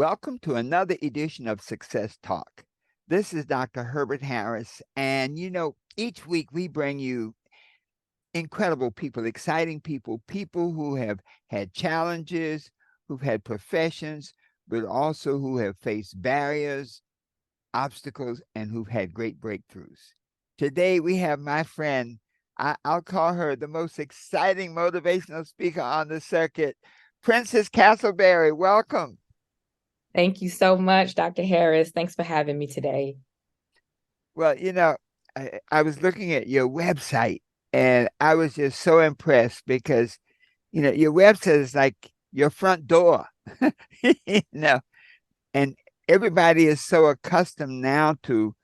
Welcome to another edition of Success Talk. This is Dr. Herbert Harris, and each week we bring you incredible people, exciting people, people who have had challenges, who've had professions, but also who have faced barriers, obstacles, and who've had great breakthroughs. Today we have my friend, I'll call her the most exciting motivational speaker on the circuit, Princess Castleberry. Welcome. Thank you so much, Dr. Harris. Thanks for having me today. Well, I was looking at your website and I was just so impressed because, your website is like your front door, you know, and everybody is so accustomed now to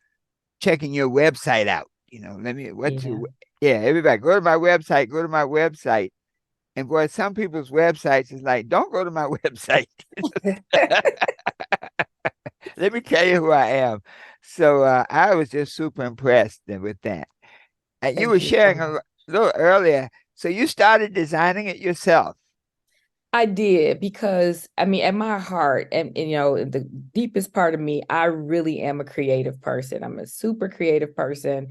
checking your website out. Yeah. Everybody go to my website, go to my website. And boy, some people's websites is like, don't go to my website. Let me tell you who I am. So I was just super impressed with that. You were Thank you so sharing much. a little earlier. So you started designing it yourself. I did because at my heart and the deepest part of me, I really am a creative person. I'm a super creative person.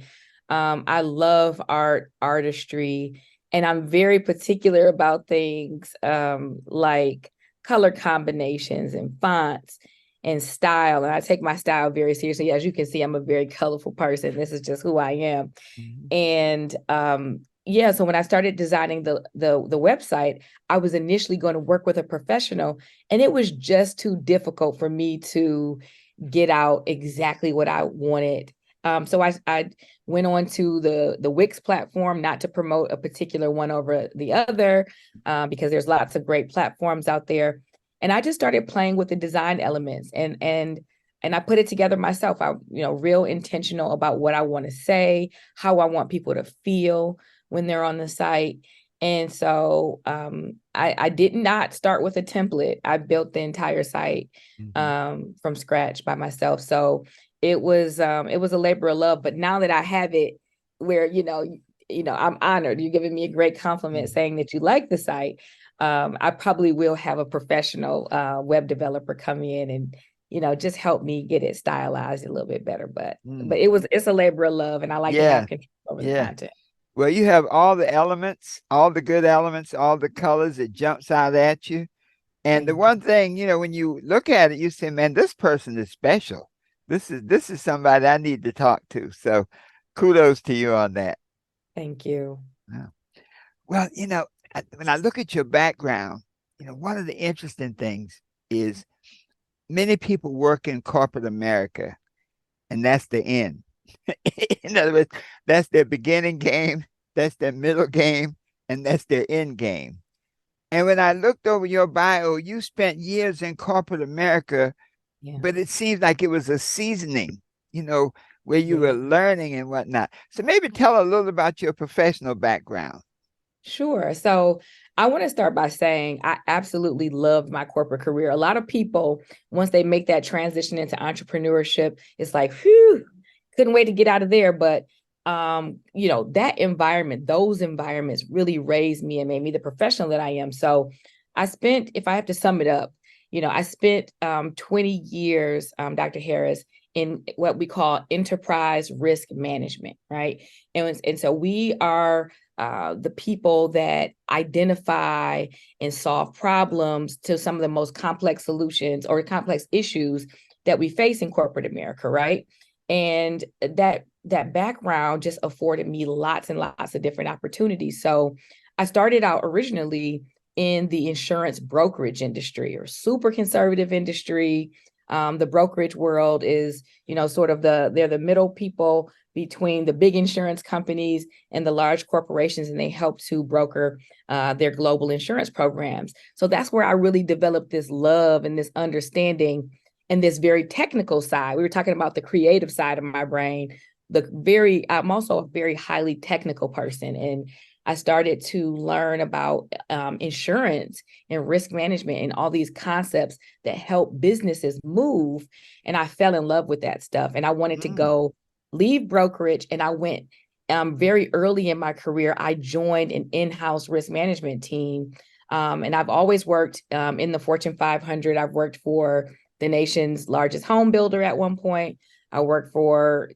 I love artistry, and I'm very particular about things like color combinations and fonts and style. And I take my style very seriously. As you can see, I'm a very colorful person. This is just who I am. Mhm. And yeah, so when I started designing the website, I was initially going to work with a professional, and it was just too difficult for me to get out exactly what I wanted. So I went on to the Wix platform, not to promote a particular one over the other, because there's lots of great platforms out there. And I just started playing with the design elements and I put it together myself. I, real intentional about what I want to say, how I want people to feel when they're on the site. And so I did not start with a template. I built the entire site Mhm. from scratch by myself. So it was a labor of love. But now that I have it, where I'm honored. You're giving me a great compliment Mhm. saying that you like the site. I probably will have a professional web developer come in and just help me get it stylized a little bit better. But Mm. it's a labor of love, and I like to have Yeah, control over the yeah. content. Well, you have all the elements, all the good elements, all the colors that jumps out at you. And the Thank you. one thing, when you look at it, you say, man, this person is special. This is somebody I need to talk to. So kudos to you on that. Thank you. Yeah. Well, when I look at your background, one of the interesting things is many people work in corporate America, and that's the end. In other words, that's their beginning game, that's their middle game, and that's their end game. And when I looked over your bio, you spent years in corporate America, Yeah. but it seems like it was a seasoning, you know, where you were Yeah. learning and whatnot. So maybe tell a little about your professional background. Sure. So I want to start by saying I absolutely loved my corporate career. A lot of people, once they make that transition into entrepreneurship, it's like, whew, couldn't wait to get out of there. But that environment, those environments really raised me and made me the professional that I am. So I spent, if I have to sum it up, I spent 20 years, Dr. Harris, in what we call enterprise risk management, right? And so we are the people that identify and solve problems to some of the most complex solutions or complex issues that we face in corporate America, right? And that background just afforded me lots and lots of different opportunities. So I started out originally in the insurance brokerage industry, or super conservative industry. The brokerage world is, sort of they're the middle people between the big insurance companies and the large corporations, and they help to broker their global insurance programs. So that's where I really developed this love and this understanding and this very technical side. We were talking about the creative side of my brain. I'm also a very highly technical person, and I started to learn about insurance and risk management and all these concepts that help businesses move. And I fell in love with that stuff. And I wanted to Mm. go leave brokerage. And I went very early in my career, I joined an in-house risk management team. And I've always worked in the Fortune 500. I've worked for the nation's largest home builder at one point. I worked for,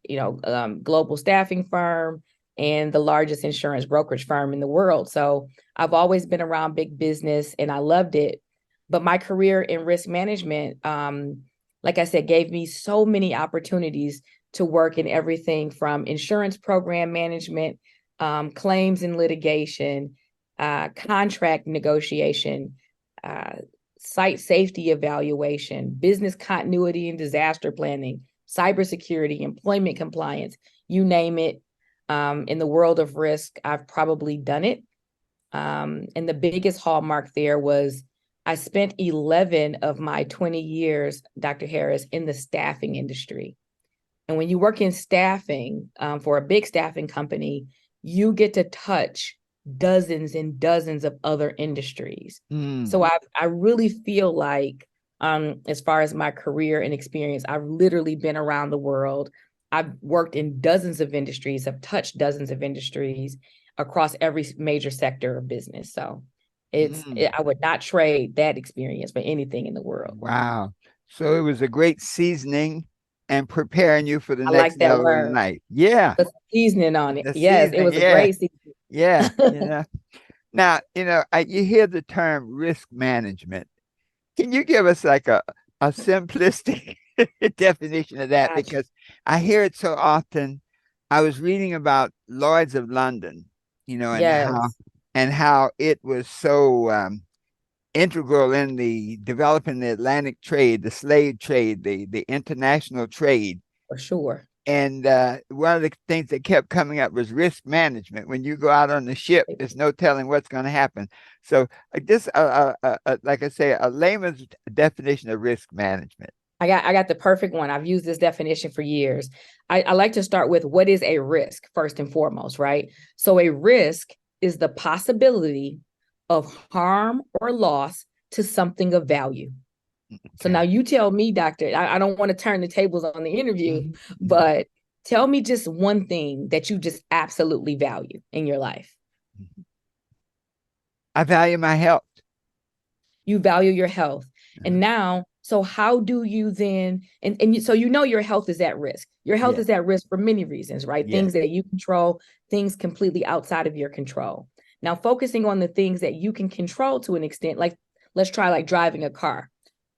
global staffing firm and the largest insurance brokerage firm in the world. So I've always been around big business and I loved it. But my career in risk management, like I said, gave me so many opportunities to work in everything from insurance program management, claims and litigation, contract negotiation, site safety evaluation, business continuity and disaster planning, cybersecurity, employment compliance, you name it. In the world of risk, I've probably done it. And the biggest hallmark there was I spent 11 of my 20 years, Dr. Harris, in the staffing industry. And when you work in staffing for a big staffing company, you get to touch dozens and dozens of other industries. So I really feel like, as far as my career and experience, I've literally been around the world. I've worked in dozens of industries, I've touched dozens of industries across every major sector of business. So I would not trade that experience for anything in the world. Wow. So it was a great seasoning and preparing you for the I next like that level in word. life. Yeah. The seasoning on it. The Yes, it seasoning. was a Yeah. great season. Yeah. Now, you hear the term risk management. Can you give us like a simplistic definition of that? Gotcha. Because I hear it so often. I was reading about Lloyd's of London, Yes, and how it was so integral in the developing the Atlantic trade, the slave trade, the international trade. for sure. And one of the things that kept coming up was risk management. When you go out on the ship, there's no telling what's going to happen. So, just like I say, a layman's definition of risk management. I got the perfect one. I've used this definition for years. I like to start with what is a risk first and foremost, right? So a risk is the possibility of harm or loss to something of value. So now you tell me, doctor, I don't want to turn the tables on the interview, but tell me just one thing that you just absolutely value in your life. I value my health. You value your health. And now, so how do you then, so your health is at risk. Your health Yeah. is at risk for many reasons, right? Yeah. Things that you control, things completely outside of your control. Now, focusing on the things that you can control to an extent, like let's try like driving a car.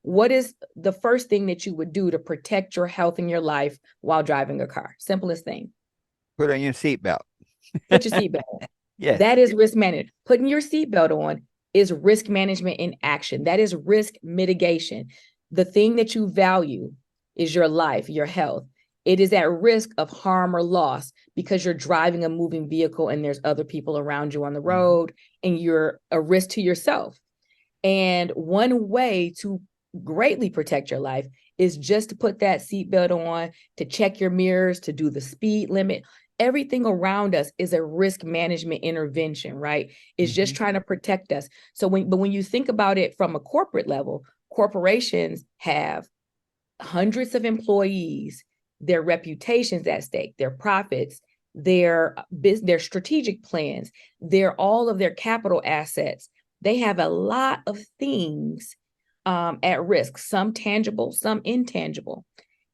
What is the first thing that you would do to protect your health in your life while driving a car? Simplest thing. Put on your seatbelt. Put your seatbelt on. Yes. That is risk management. Putting your seatbelt on is risk management in action. That is risk mitigation. The thing that you value is your life, your health. It is at risk of harm or loss because you're driving a moving vehicle and there's other people around you on the road and you're a risk to yourself. And one way to greatly protect your life is just to put that seatbelt on, to check your mirrors, to do the speed limit. Everything around us is a risk management intervention, right? It's just trying to protect us. So when you think about it from a corporate level, corporations have hundreds of employees, their reputations at stake, their profits, their strategic plans, all of their capital assets. They have a lot of things at risk, some tangible, some intangible.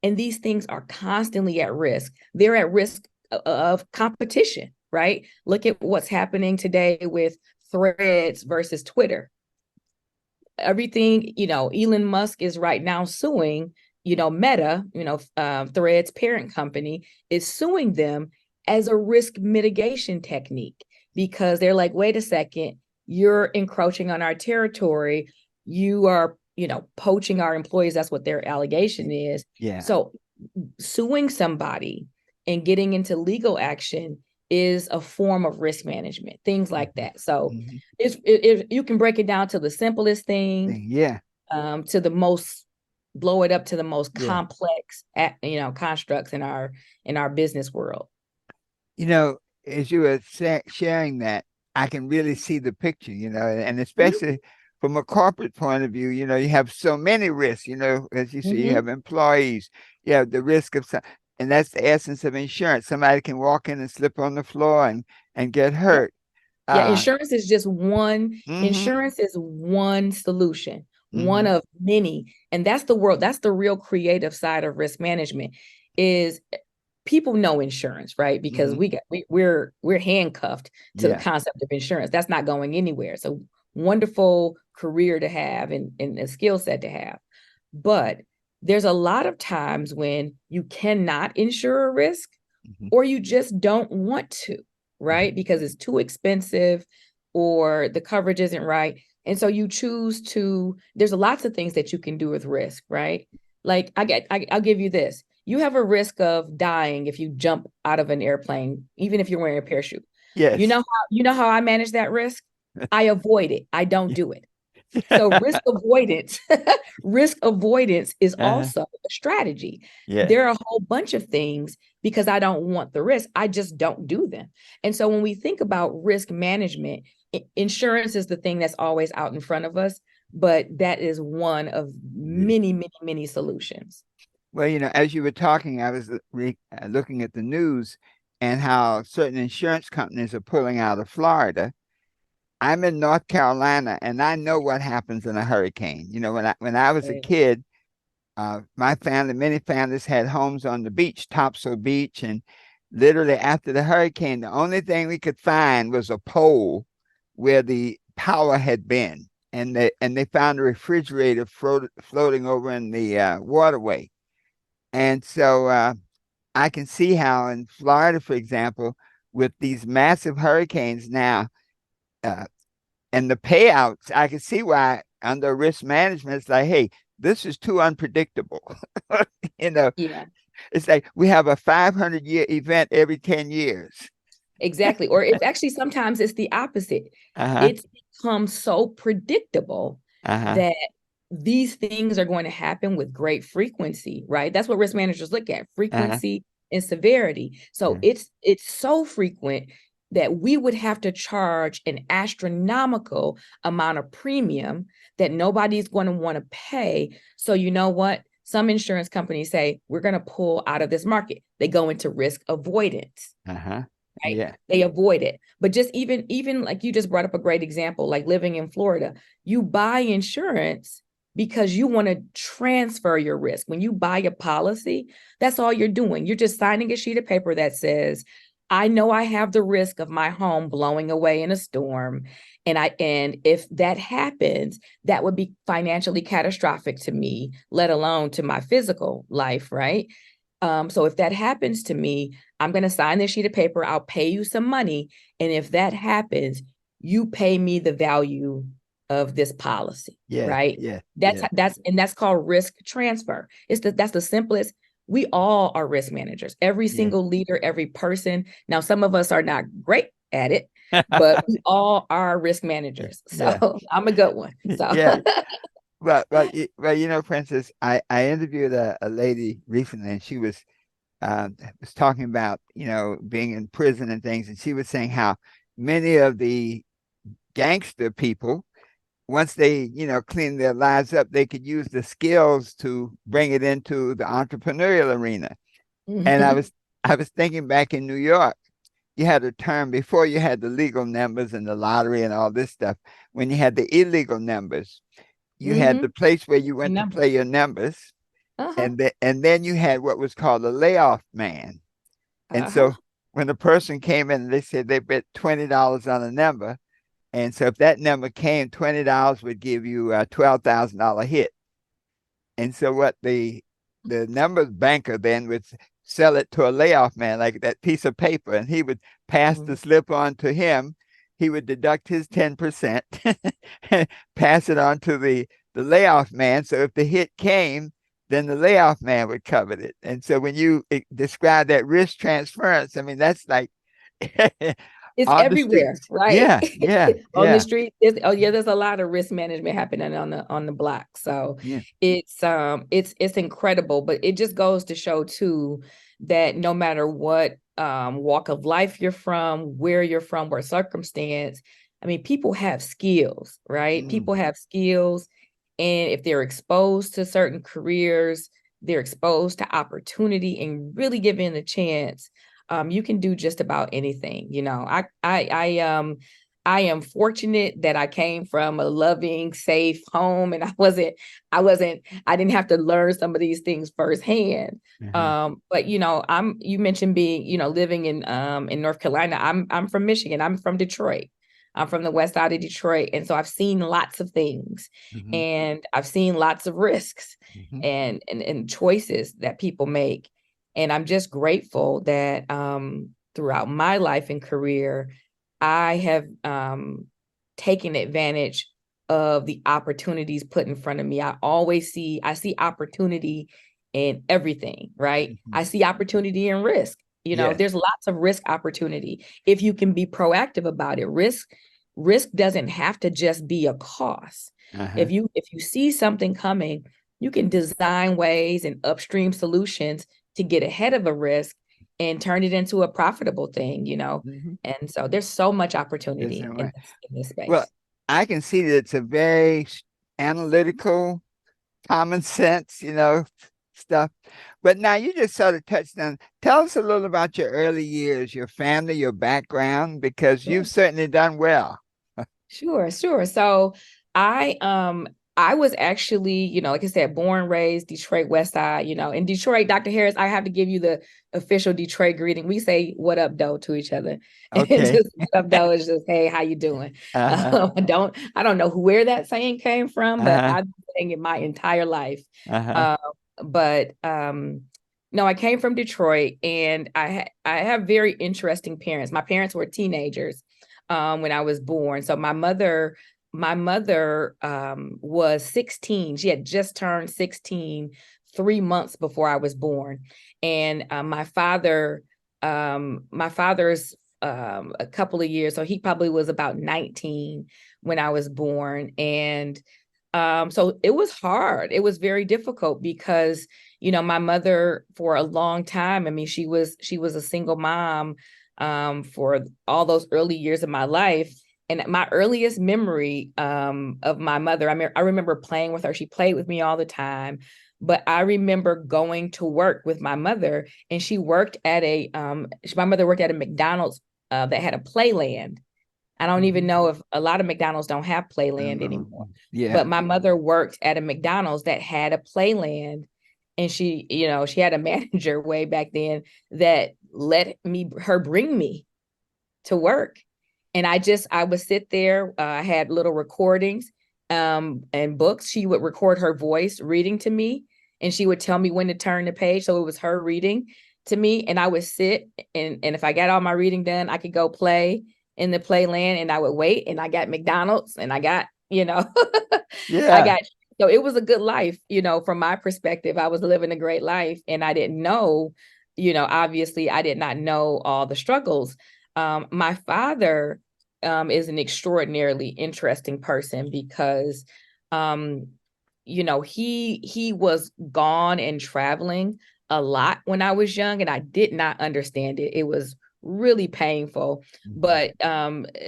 And these things are constantly at risk. They're at risk of competition, right? Look at what's happening today with Threads versus Twitter. Everything, Elon Musk is right now suing, Meta, Threads parent company is suing them as a risk mitigation technique because they're like, wait a second, you're encroaching on our territory. You are, poaching our employees. That's what their allegation is. Yeah. So suing somebody and getting into legal action is a form of risk management, things like that. So you can break it down to the simplest thing, to the most, blow it up to the most complex, constructs in our business world. As you were sharing that, I can really see the picture, and especially from a corporate point of view, you have so many risks, as you say, you have employees, you have the risk of some, and that's the essence of insurance. Somebody can walk in and slip on the floor and get hurt. Insurance is just one. Insurance is one solution. one of many. And that's the world, that's the real creative side of risk management is people know insurance, right? Because we're handcuffed to the Yeah. concept of insurance. That's not going anywhere. So wonderful career to have and a skill set to have. But there's a lot of times when you cannot insure a risk or you just don't want to, right? Because it's too expensive or the coverage isn't right. And so you choose to, there's lots of things that you can do with risk, right? Like I'll give you this. You have a risk of dying if you jump out of an airplane, even if you're wearing a parachute. Yes. You know how I manage that risk? I avoid it. I don't do it. So risk avoidance is Uh-huh. also a strategy. Yeah. There are a whole bunch of things because I don't want the risk. I just don't do them. And so when we think about risk management, insurance is the thing that's always out in front of us, but that is one of Yeah. many, many, many solutions. Well, as you were talking, I was looking at the news and how certain insurance companies are pulling out of Florida. I'm in North Carolina, and I know what happens in a hurricane. When I was a Right. kid, my family, many families had homes on the beach, Topsail Beach, and literally after the hurricane, the only thing we could find was a pole where the power had been, and they found a refrigerator floating over in the waterway. And so I can see how in Florida, for example, with these massive hurricanes now, uh, and the payouts, I can see why under risk management, it's like, hey, this is too unpredictable. you know, Yeah. it's like we have a 500-year event every 10 years. Exactly. Or it's actually sometimes it's the opposite. Uh-huh. It's become so predictable Uh-huh. that these things are going to happen with great frequency, right? That's what risk managers look at, Uh-huh. frequency and severity. So Yeah. it's so frequent that we would have to charge an astronomical amount of premium that nobody's going to want to pay. So you know what? Some insurance companies say, we're going to pull out of this market. They go into risk avoidance, Uh-huh. right? Yeah. They avoid it. But just even like you just brought up a great example, like living in Florida, you buy insurance because you want to transfer your risk. When you buy a policy, that's all you're doing. You're just signing a sheet of paper that says, I know I have the risk of my home blowing away in a storm. And if that happens, that would be financially catastrophic to me, let alone to my physical life, right? So if that happens to me, I'm going to sign this sheet of paper. I'll pay you some money. And if that happens, you pay me the value of this policy, Yeah. right? Yeah. That's Yeah. that's called risk transfer. That's the simplest. We all are risk managers. Every Yeah. single leader, every person. Now, some of us are not great at it, but we all are risk managers. Yeah. So I'm a good one. So Yeah. Well, Francis, I interviewed a lady recently, and she was talking about, being in prison and things, and she was saying how many of the gangster people, once they, clean their lives up, they could use the skills to bring it into the entrepreneurial arena. And I mhm, was I was thinking back in New York, you had a term before you had the legal numbers and the lottery and all this stuff. When you had the illegal numbers, you had the mhm, place where you your went to play numbers. your numbers, Uh-huh. and then you had what was called a layoff man. And Uh-huh. so when the person came in, they said they bet $20 on a number. And so if that number came, $20 would give you a $12,000 hit. And so what the numbers banker then would sell it to a layoff man, like that piece of paper, and he would pass the Mhm. slip on to him. He would deduct his 10%, pass it on to the layoff man. So if the hit came, then the layoff man would cover it. And so when you describe that risk transference, I mean, that's like It's on the everywhere, streets. right? Yeah, yeah, On the yeah, street, oh yeah, there's a lot of risk management happening on the block. So yeah. it's incredible, but it just goes to show too that no matter what walk of life you're from, where you're from, what circumstance, I mean, people have skills, right? Mm, People have skills, and if they're exposed to certain careers, they're exposed to opportunity and really given a chance, you can do just about anything. I am fortunate that I came from a loving, safe home, and I didn't have to learn some of these things firsthand. Uh-huh. But you mentioned being, living in North Carolina. I'm from Michigan. I'm from Detroit. I'm from the west side of Detroit. And so I've seen lots of things, Mhm. and I've seen lots of risks Mhm. and choices that people make. And I'm just grateful that throughout my life and career, I have taken advantage of the opportunities put in front of me. I see opportunity in everything, right? Mhm. I see opportunity in risk. Yes. There's lots of risk opportunity if you can be proactive about it. Risk doesn't have to just be a cost. Uh-huh. If you see something coming, you can design ways and upstream solutions to get ahead of a risk and turn it into a profitable thing. Mhm. And so there's so much Yes, opportunity and in right. this Well, space. I can see that it's a very analytical, common sense, stuff. But now you just sort of touched on, tell us a little about your early years, your family, your background, because you've certainly done well. Sure, sure. So I was actually, like I said, born, raised Detroit West Side, in Detroit, Dr. Harris, I have to give you the official Detroit greeting. We say what up, though, to each other. And Okay. just what up, though is just, hey, how you doing? Uh-huh. I don't know where that saying came from, but Uh-huh. I've been saying it my entire life. Uh-huh. Uh, but no, I came from Detroit, and I have very interesting parents. My parents were teenagers when I was born. So my mother was 16. She had just turned 16 3 months before I was born. And my father's a couple of years, so he probably was about 19 when I was born. And so it was hard. It was very difficult because, my mother for a long time, I mean, she was a single mom for all those early years of my life. And my earliest memory of my mother, I remember playing with her. She played with me all the time. But I remember going to work with my mother, and my mother worked at a McDonald's that had a playland. I don't even Mhm. know if a lot of McDonald's don't have playland Uh-huh. anymore. Yeah. But my mother worked at a McDonald's that had a playland, and she had a manager way back then that let her bring me to work. And I would sit there. I had little recordings and books. She would record her voice reading to me, and she would tell me when to turn the page. So it was her reading to me, and I would sit, and if I got all my reading done, I could go play in the playland, and I would wait, and I got McDonald's, and I got, I Yeah. got, so it was a good life, from my perspective. I was living a great life, and I didn't know, obviously I did not know all the struggles. My father is an extraordinarily interesting person because, um, he was gone and traveling a lot when I was young, and I did not understand it. It was really painful, Mhm. but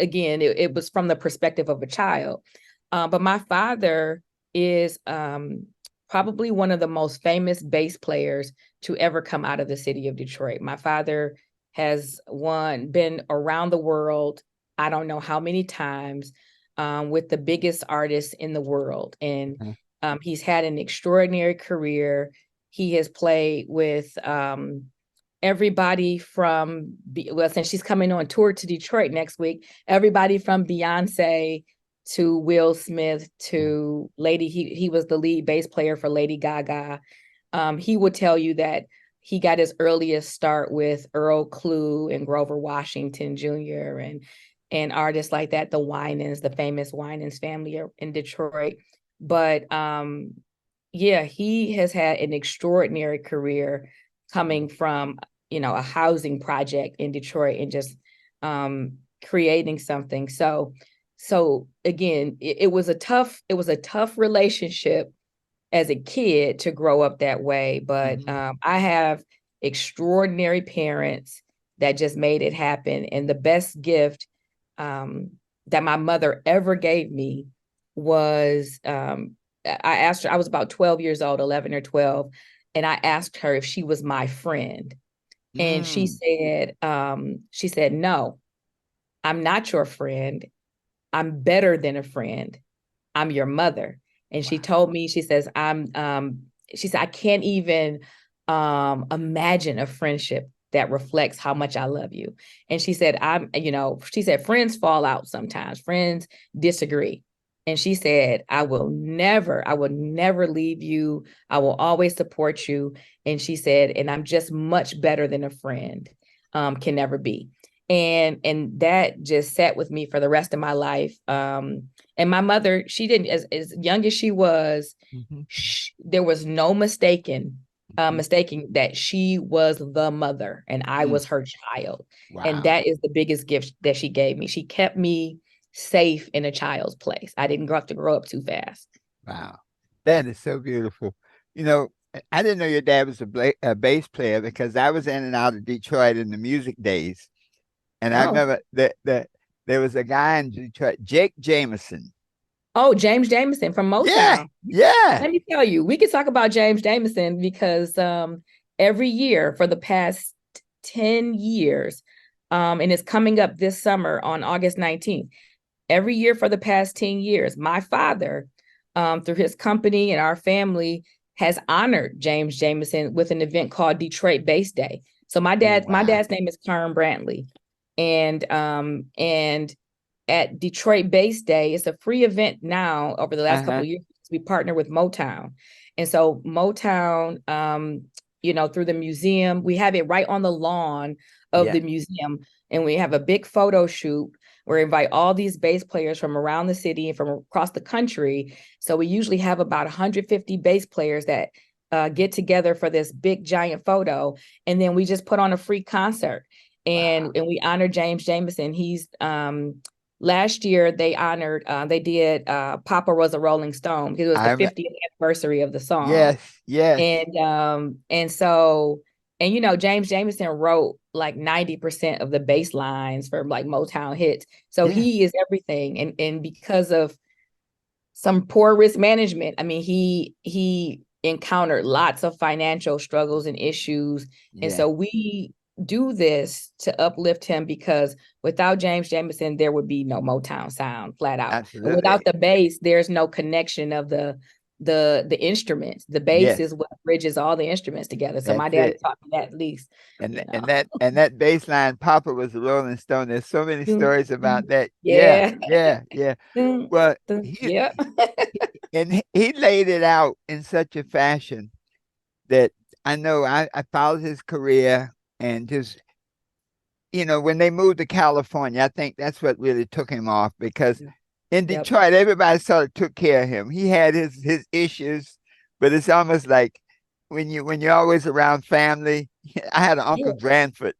again, it was from the perspective of a child. But my father is probably one of the most famous bass players to ever come out of the city of Detroit. My father has been around the world, I don't know how many times, with the biggest artists in the world. And Uh-huh. he's had an extraordinary career. He has played with everybody from, well, since she's coming on tour to Detroit next week, everybody from Beyonce to Will Smith to he was the lead bass player for Lady Gaga. He would tell you that he got his earliest start with Earl Klugh and Grover Washington Jr. and artists like that, the famous Winans family in Detroit. But yeah, he has had an extraordinary career coming from, a housing project in Detroit and just creating something. So again, it was a tough relationship as a kid to grow up that way. But Mhm. I have extraordinary parents that just made it happen. And the best gift um, that my mother ever gave me was I asked her, I was about 12 years old, 11 or 12, and I asked her if she was my friend. And Mm. she said, no, I'm not your friend. I'm better than a friend. I'm your mother. And she Wow. told me, she says, she said, I can't even imagine a friendship that reflects how much I love you. And she said, she said, friends fall out sometimes, friends disagree. And she said, I will never leave you. I will always support you. And she said, and I'm just much better than a friend can never be. And that just sat with me for the rest of my life. And my mother, she didn't, as young as she was, Mm-hmm. there was no mistaking Mm-hmm. that she was the mother and I Mm. was her child. And Wow. that is the biggest gift that she gave me. She kept me safe in a child's place. I didn't have to grow up too fast. Wow. That is so beautiful. You know, I didn't know your dad was a bass player because I was in and out of Detroit in the music days. And I Oh, remember that there was a guy in Detroit, Jake Jameson. oh, James Jameson from Yeah, Motown. yeah. Let me tell you, we could talk about James Jameson because every year for the past 10 years, and it's coming up this summer on August 19th, every year for the past 10 years, my father, through his company and our family, has honored James Jameson with an event called Detroit Bass Day. So my Wow. dad's name is Kern Brantley. And at Detroit Bass Day, it's a free event now over the last couple Uh-huh. of years. We partner with Motown. And so Motown, through the museum, we have it right on the lawn of Yeah. the museum. And we have a big photo shoot where we invite all these bass players from around the city and from across the country. So we usually have about 150 bass players that get together for this big giant photo. And then we just put on a free concert. Wow. And we honor James Jameson. He's last year they did Papa Was a Rolling Stone because it was the I'm 50th anniversary of the song. yes, yes. And James Jameson wrote like 90% of the bass lines for like Motown hits. So Yeah. he is everything. And because of some poor risk management, I mean, he encountered lots of financial struggles and issues. And Yeah. so we do this to uplift him because without James Jameson, there would be no Motown sound flat out. And Absolutely. without the bass, there's no connection of the instruments. The bass Yes. is what bridges all the instruments together. So my That's dad it. taught me that at least, And you th- know. and that bass line, Papa was a Rolling Stone. There's so many stories about that. Yeah, Yeah. yeah, yeah. Well, he Yeah. and he laid it out in such a fashion that I know I followed his career and just, when they moved to California, I think that's what really took him off because in Yep. Detroit, everybody sort of took care of him. He had his issues, but it's almost like when you're always around family. I had an Yeah. Uncle Branford,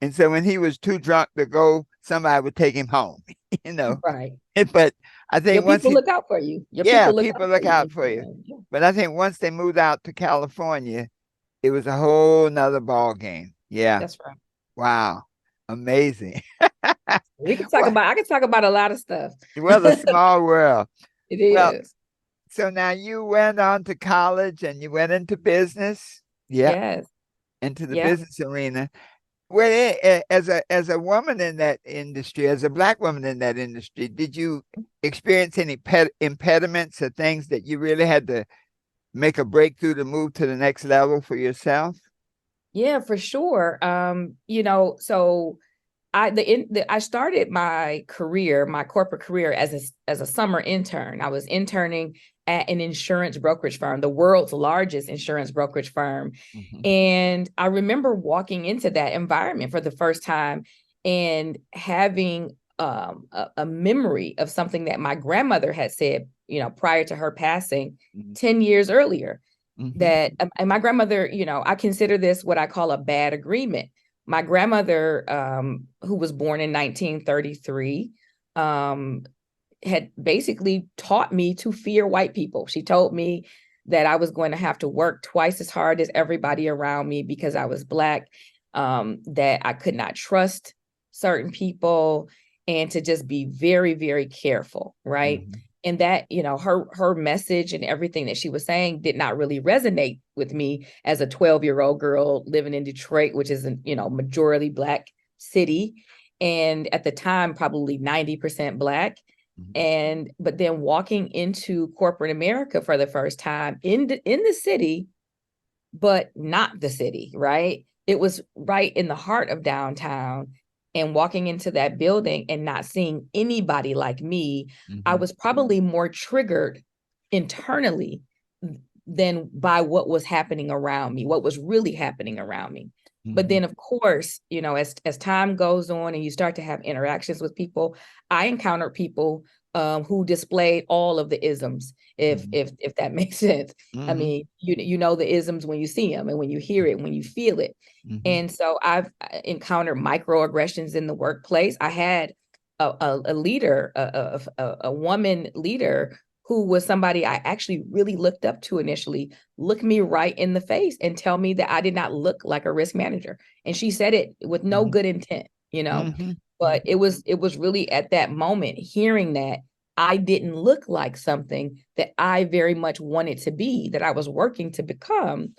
and so when he was too drunk to go, somebody would take him home, you know. Right. But I Your think once people he, look out for you. Your yeah, people look out people for look you. out for you. But I think once they moved out to California, it was a whole nother ball game. Yeah. That's right. Wow. Amazing. We can talk Well, about, I can talk about a lot of stuff. well, a small world. It Well, is. so now you went on to college and you went into business. Yeah, Yes. into the Yeah. business arena. Well, as a woman in that industry, as a black woman in that industry, did you experience any impediments or things that you really had to make a breakthrough to move to the next level for yourself? Yeah, for sure. So I started my career, my corporate career as a summer intern. I was interning at an insurance brokerage firm, the world's largest insurance brokerage firm. Hmm. And I remember walking into that environment for the first time and having a memory of something that my grandmother had said, prior to her passing Hmm. 10 years earlier. Hmm. That and my grandmother, I consider this what I call a bad agreement. My grandmother, who was born in 1933, had basically taught me to fear white people. She told me that I was going to have to work twice as hard as everybody around me because I was Black, that I could not trust certain people, and to just be very, very careful, right? Hmm. And that, her message and everything that she was saying did not really resonate with me as a 12-year-old girl living in Detroit, which is a, majority Black city. And at the time, probably 90% Black. Mhm. But then walking into corporate America for the first time in the city, but not the city, right? It was right in the heart of downtown, and walking into that building and not seeing anybody like me, I Mhm. was probably more triggered internally than by what was happening around me, what was really happening around me. But Mhm. then, of course, as time goes on and you start to have interactions with people, I encountered people who displayed all of the isms, if Mhm. if that makes sense. I Mhm. mean, you know the isms when you see them and when you hear it, when you feel it. Mhm. And so I've encountered microaggressions in the workplace. I had a leader, a woman leader who was somebody I actually really looked up to initially, look me right in the face and tell me that I did not look like a risk manager. And she said it with no Mhm. good intent, Mhm. but Mhm. it was really at that moment hearing that I didn't look like something that I very much wanted to be, that I was working to become,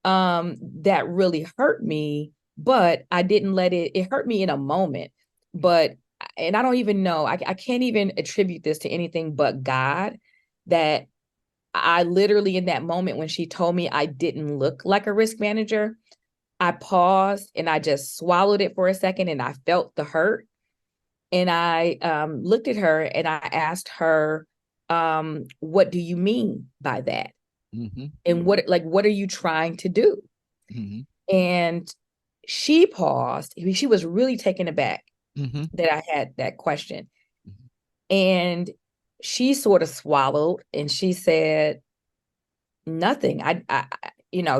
that really hurt me. But I didn't let it hurt me in a moment. But, and I don't even know, I can't even attribute this to anything but God, that I literally, in that moment when she told me I didn't look like a risk manager, I paused and I just swallowed it for a second, and I felt the hurt. And I looked at her and I asked her, what do you mean by that? Mhm. And what are you trying to do? Mhm. And she paused. I mean, she was really taken aback Mhm. that I had that question. Mhm. And she sort of swallowed and she said, nothing.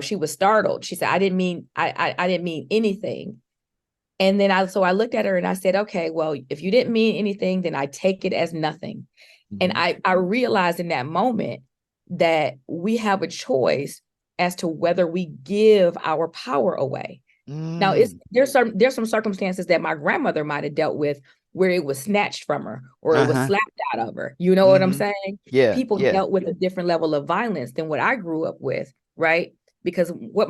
She was startled. She said, I didn't mean anything. And then I looked at her and I said, okay, well, if you didn't mean anything, then I take it as nothing. And Mhm. I realized in that moment that we have a choice as to whether we give our power away. Now, Mm. there's some circumstances that my grandmother might have dealt with where it was snatched from her or it was Uh-huh. slapped out of her. You know what I'm Mhm. saying? Yeah. People Yeah. dealt with a different level of violence than what I grew up with, right? Because what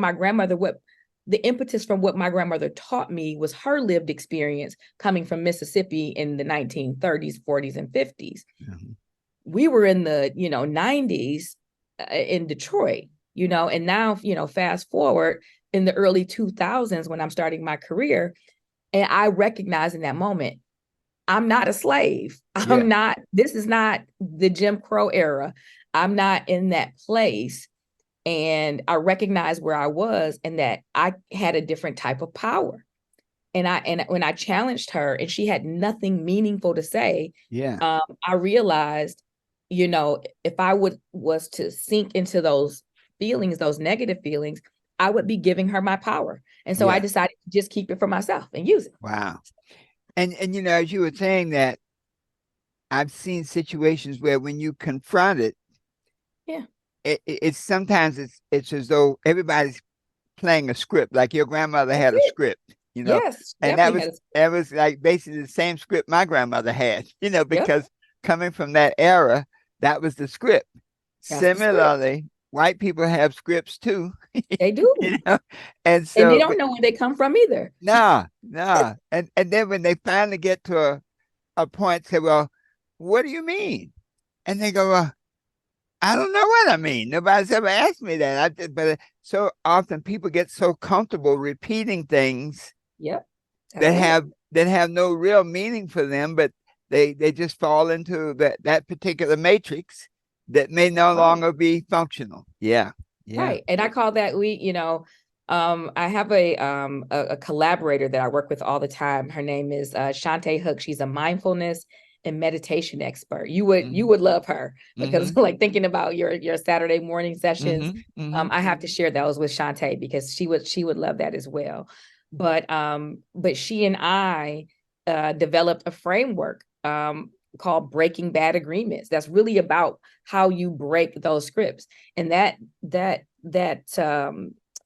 the impetus from what my grandmother taught me was her lived experience coming from Mississippi in the 1930s, 40s, and 50s. Mhm. We were in the 90s in Detroit, and now fast forward in the early 2000s when I'm starting my career, and I recognize in that moment I'm not a slave. Yeah. This is not the Jim Crow era. I'm not in that place. And I recognized where I was and that I had a different type of power. And when I challenged her and she had nothing meaningful to say, Yeah. I realized, if I was to sink into those feelings, those negative feelings, I would be giving her my power. And so I Yeah. decided to just keep it for myself and use it. Wow. And as you were saying that, I've seen situations where when you confront it, Yeah, it's sometimes it's as though everybody's playing a script, like your grandmother that's had a it. script, Yes, and that definitely was had a, that was like basically the same script my grandmother had, yep, because coming from that era, that was the script. that's the script. Similarly, white people have scripts too, They you do. know, and And they so don't know where they come from either. nah, nah, and then when they finally get to a point, say, well, what do you mean? And they go, well, I don't know what I mean. Nobody's ever asked me that. But so often people get so comfortable repeating things Yep, that that's it. have no real meaning for them, but they just fall into that particular matrix that may no Right. longer be functional. Yeah. Yeah. Right. And I call that I have a collaborator that I work with all the time. Her name is Shantae Hook. She's a mindfulness and meditation expert. You Mm-hmm. would love her because Mm-hmm. like thinking about your Saturday morning sessions, Mm-hmm. Mm-hmm. I have to share those with Shantae because she would love that as well. But she and I developed a framework called Breaking Bad Agreements. That's really about how you break those scripts. And that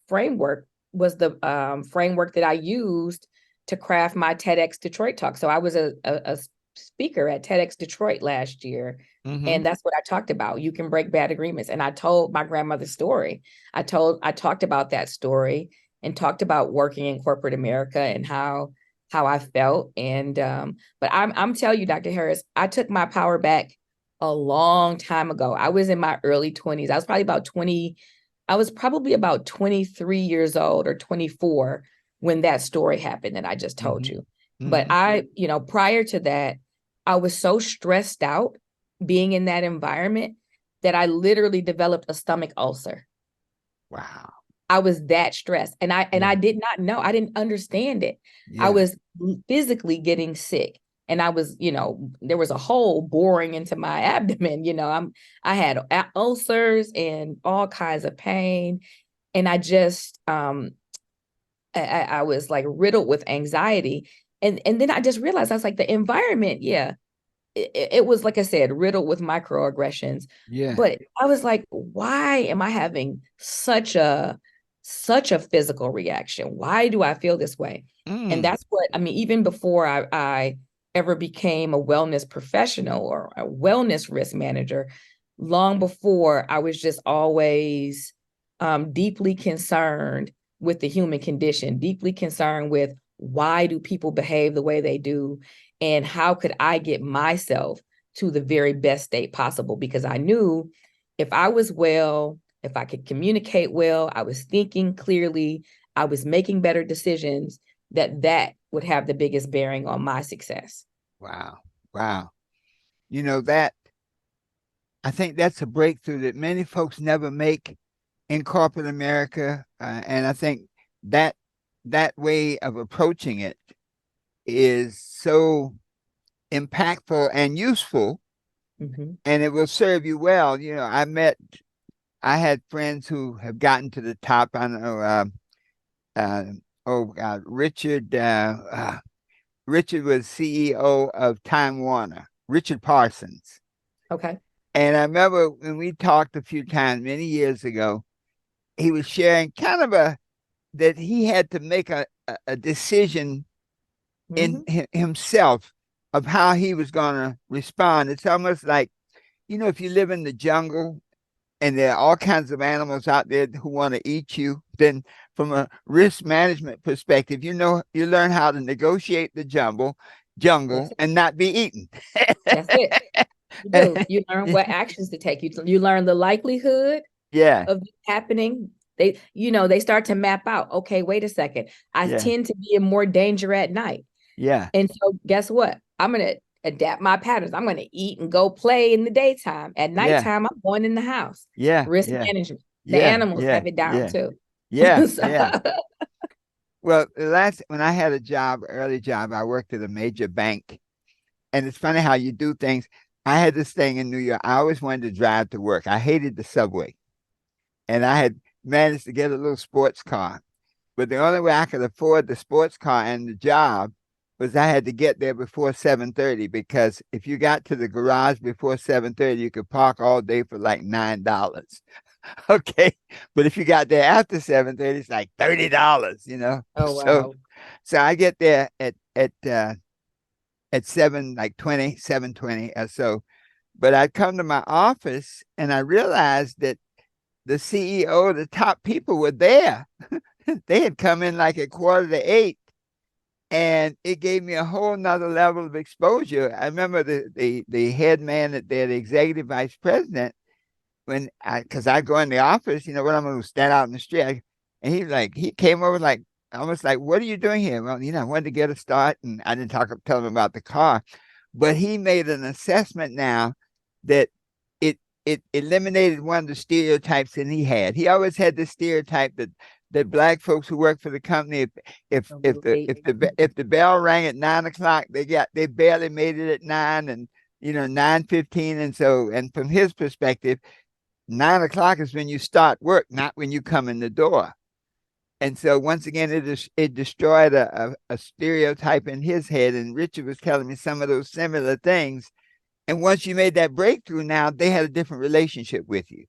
framework was the framework that I used to craft my TEDx Detroit talk. So I was a speaker at TEDx Detroit last year. Mm-hmm. And that's what I talked about. You can break bad agreements. And I told my grandmother's story. I talked about that story and talked about working in corporate America and how I felt. And but I'm telling you, Dr. Harris, I took my power back a long time ago. I was in my early 20s. I was probably about 23 years old or 24 when that story happened that I just told Mm-hmm. you. But Mm-hmm. prior to that, I was so stressed out being in that environment that I literally developed a stomach ulcer. Wow. I was that stressed, and Yeah. I did not know. I didn't understand it. I Yeah. was physically getting sick, and I was, there was a hole boring into my abdomen. I had ulcers and all kinds of pain, and I just I was like riddled with anxiety, and then I just realized I was like the environment, yeah, it was, like I said, riddled with microaggressions. Yeah. But I was like, why am I having such a physical reaction? Why do I feel this way? And Mm. that's what I mean, even before I ever became a wellness professional or a wellness risk manager, long before I was just always deeply concerned with the human condition, deeply concerned with why do people behave the way they do, and how could I get myself to the very best state possible? Because I knew if I was well, if I could communicate well, I was thinking clearly, I was making better decisions, that would have the biggest bearing on my success. Wow. Wow. That I think that's a breakthrough that many folks never make in corporate America. And I think that that way of approaching it is so impactful and useful, Mm-hmm. and it will serve you well. I had friends who have gotten to the top. I know, uh, oh God, Richard was CEO of Time Warner, Richard Parsons. Okay. And I remember when we talked a few times many years ago, he was sharing kind of that he had to make a decision in Mm-hmm. himself of how he was going to respond. It's almost like, if you live in the jungle and there are all kinds of animals out there who want to eat you, then from a risk management perspective, you learn how to negotiate the That's jungle it. and not be eaten. That's it. You do. You learn what actions to take. You learn the likelihood Yeah, of it happening. They start to map out, okay, wait a second. I yeah, tend to be in more danger at night. yeah, And so guess what? I'm going to adapt my patterns. I'm going to eat and go play in the daytime. At yeah, nighttime, I'm going in the house. yeah, Risk yeah, management. The yeah, animals yeah, have it down yeah, too. yeah, So, yeah. Well, when I had a job, early job, I worked at a major bank. And it's funny how you do things. I had this thing in New York. I always wanted to drive to work. I hated the subway. And I had managed to get a little sports car. But the only way I could afford the sports car and the job was I had to get there before 7:30, because if you got to the garage before 7:30, you could park all day for like $9. Okay. But if you got there after 7:30, it's like $30. oh So wow. so I get there at 7:20 or so. But I come to my office and I realized that the CEO, the top people were there. They had come in like at 7:45, and it gave me a whole nother level of exposure. I remember the head man at there, the executive vice president, because I go in the office, when I'm going to stand out in the street, and he came over like almost like, "What are you doing here?" Well, I wanted to get a start, and I didn't tell him about the car, but he made an assessment now that it eliminated one of the stereotypes that he had. He always had this stereotype that black folks who work for the company, if the bell rang at 9 o'clock, they barely made it at 9, and 9:15, and from his perspective, 9 o'clock is when you start work, not when you come in the door. And so once again, it destroyed a stereotype in his head. And Richard was telling me some of those similar things. And once you made that breakthrough, now they had a different relationship with you.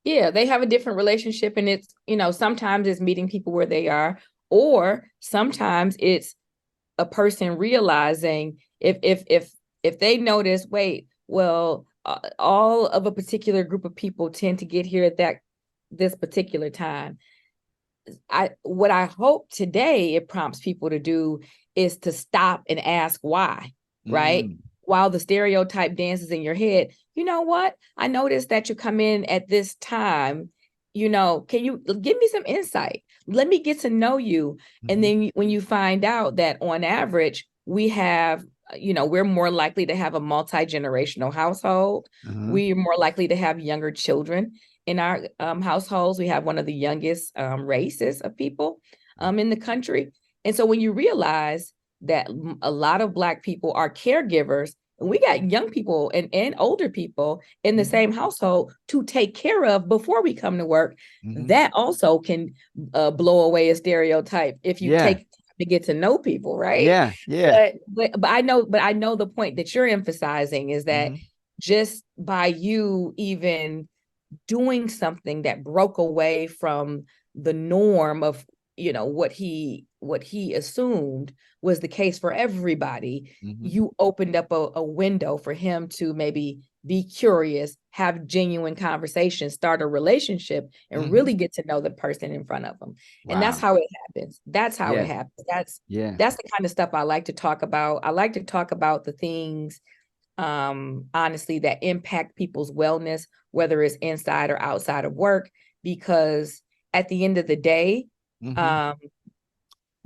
Yeah, they have a different relationship, and it's, sometimes it's meeting people where they are, or sometimes it's a person realizing if they notice, wait, well, all of a particular group of people tend to get here at this particular time. What I hope today it prompts people to do is to stop and ask why, right? Mm. While the stereotype dances in your head, you know what? I noticed that you come in at this time. Can you give me some insight? Let me get to know you. And Mm-hmm. then when you find out that on average, we have, we're more likely to have a multi-generational household. Mm-hmm. We're more likely to have younger children in our households. We have one of the youngest races of people in the country. And so when you realize that a lot of Black people are caregivers, and we got young people and older people in the Mm-hmm. same household to take care of before we come to work, Mm-hmm. that also can blow away a stereotype if you Yeah. take to get to know people, right? Yeah. Yeah. But I know the point that you're emphasizing is that Mm-hmm. just by you even doing something that broke away from the norm of what he assumed was the case for everybody, Mm-hmm. you opened up a window for him to maybe be curious, have genuine conversations, start a relationship, and Mm-hmm. really get to know the person in front of them. And that's Wow. how it happens. That's how it Yeah. happens. that's Yeah. that's the kind of stuff I like to talk about. I like to talk about the things honestly, that impact people's wellness, whether it's inside or outside of work, because at the end of the day, Mm-hmm. um,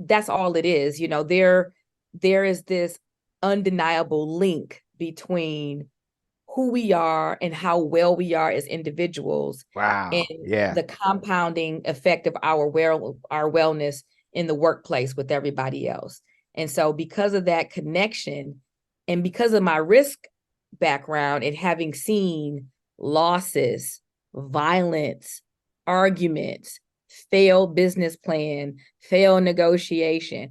that's all it is. There is this undeniable link between who we are and how well we are as individuals, and Wow. Yeah. the compounding effect of our wellness in the workplace with everybody else. And so because of that connection, and because of my risk background and having seen losses, violence, arguments, failed business plan, failed negotiation,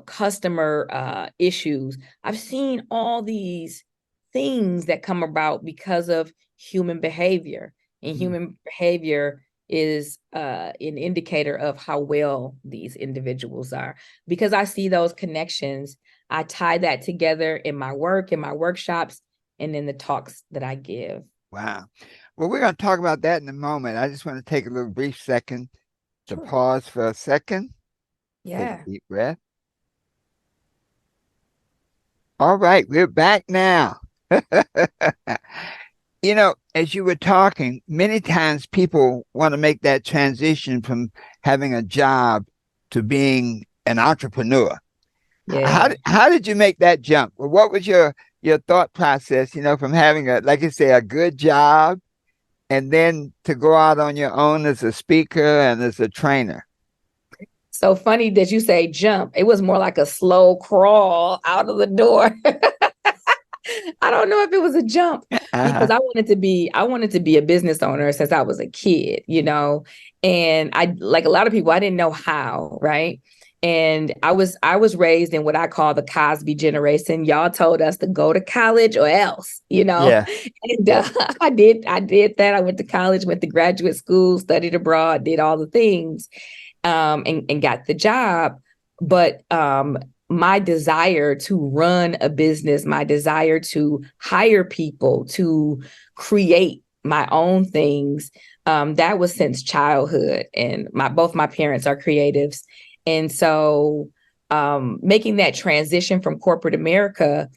customer issues, I've seen all these things that come about because of human behavior. And Mm. human behavior is an indicator of how well these individuals are. Because I see those connections, I tie that together in my work, in my workshops, and in the talks that I give. Wow. Well, we're going to talk about that in a moment. I just want to take a little brief second to Sure. pause for a second, take a Yeah. deep breath. All right, we're back now. As you were talking, many times people want to make that transition from having a job to being an entrepreneur. How Yeah. did, how did you make that jump? Well, what was your thought process, from having like you say, a good job and then to go out on your own as a speaker and as a trainer? So funny that you say jump. It was more like a slow crawl out of the door. I don't know if it was a jump, because Uh-huh. I wanted to be a business owner since I was a kid. And I, like a lot of people, I didn't know how, right? And I was raised in what I call the Cosby generation. Y'all told us to go to college or else. Yeah, And yeah. I did that. I went to college, went to graduate school, studied abroad, did all the things, and got the job. But my desire to run a business, my desire to hire people, to create my own things, that was since childhood. And both my parents are creatives. And so making that transition from corporate America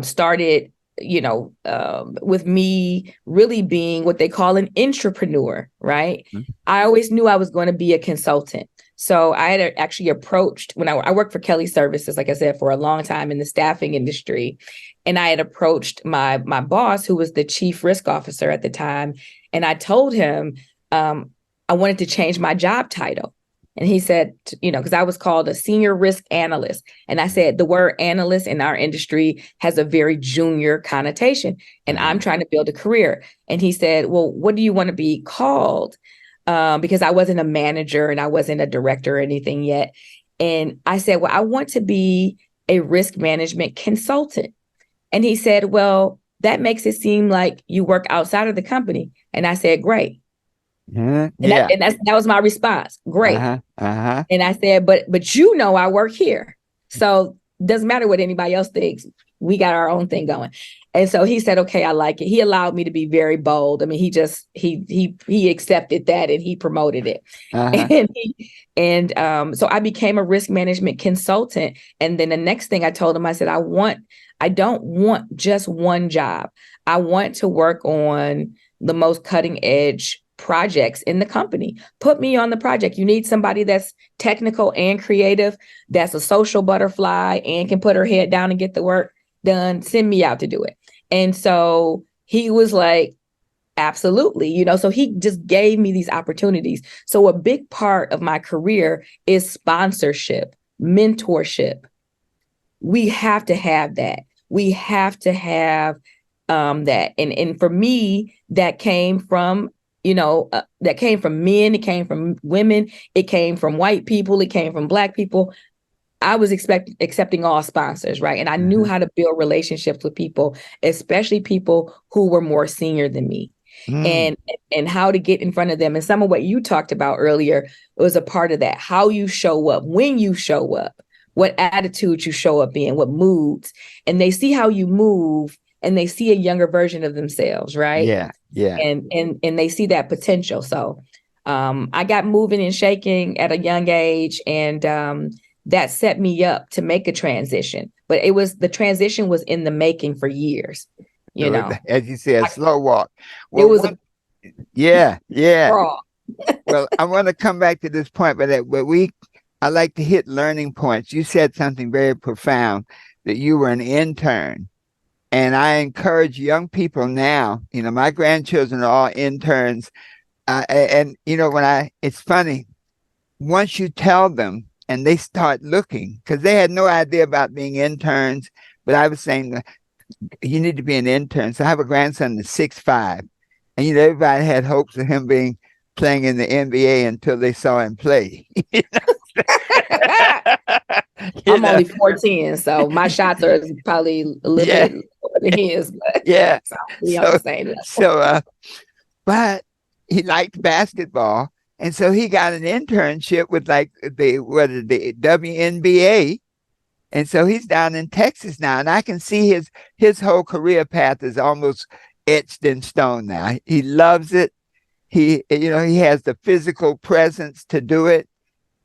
started, with me really being what they call an entrepreneur, right? Mhm. I always knew I was going to be a consultant. So I had actually approached, when I worked for Kelly Services, like I said, for a long time in the staffing industry. And I had approached my boss, who was the chief risk officer at the time. And I told him I wanted to change my job title. And he said, because I was called a senior risk analyst. And I said, the word analyst in our industry has a very junior connotation. And I'm Uh-huh. trying to build a career. And he said, well, what do you want to be called? Because I wasn't a manager and I wasn't a director or anything yet. And I said, well, I want to be a risk management consultant. And he said, well, that makes it seem like you work outside of the company. And I said, great. And that Yeah. and that was my response. Great. Uh-huh. Uh-huh. And I said, but I work here. So doesn't matter what anybody else thinks. we got our own thing going. And so he said, okay, I like it. He allowed me to be very bold. I mean, he accepted that and he promoted it. Uh-huh. So I became a risk management consultant. And then the next thing I told him, I said, I don't want just one job. I want to work on the most cutting edge projects in the company. Put me on the project. You need somebody that's technical and creative, that's a social butterfly and can put her head down and get the work done. Send me out to do it. And so he was like, absolutely, so he just gave me these opportunities. So a big part of my career is sponsorship, mentorship. We have to have that. We have to have that. And for me, that came from that came from men, it came from women, it came from white people, it came from Black people. I was accepting all sponsors, right? And I knew how to build relationships with people, especially people who were more senior than me, and how to get in front of them. And some of what you talked about earlier was a part of that. How you show up, when you show up, what attitude you show up in, what moods, and they see how you move, and they see a younger version of themselves, right? Yeah. And they see that potential. So I got moving and shaking at a young age, and that set me up to make a transition. But the transition was in the making for years, As you said, slow walk. Well, it was yeah. raw. Well, I want to come back to this point, but I like to hit learning points. You said something very profound, that you were an intern. And I encourage young people now, my grandchildren are all interns. It's funny, once you tell them and they start looking, because they had no idea about being interns, but I was saying, you need to be an intern. So I have a grandson that's 6'5", and everybody had hopes of him playing in the NBA until they saw him play. I'm only 14, so my shots are probably a little bit lower than his. But yeah. So we on the same level. But he liked basketball, and so he got an internship with the WNBA. And so he's down in Texas now, and I can see his whole career path is almost etched in stone now. He loves it. He has the physical presence to do it.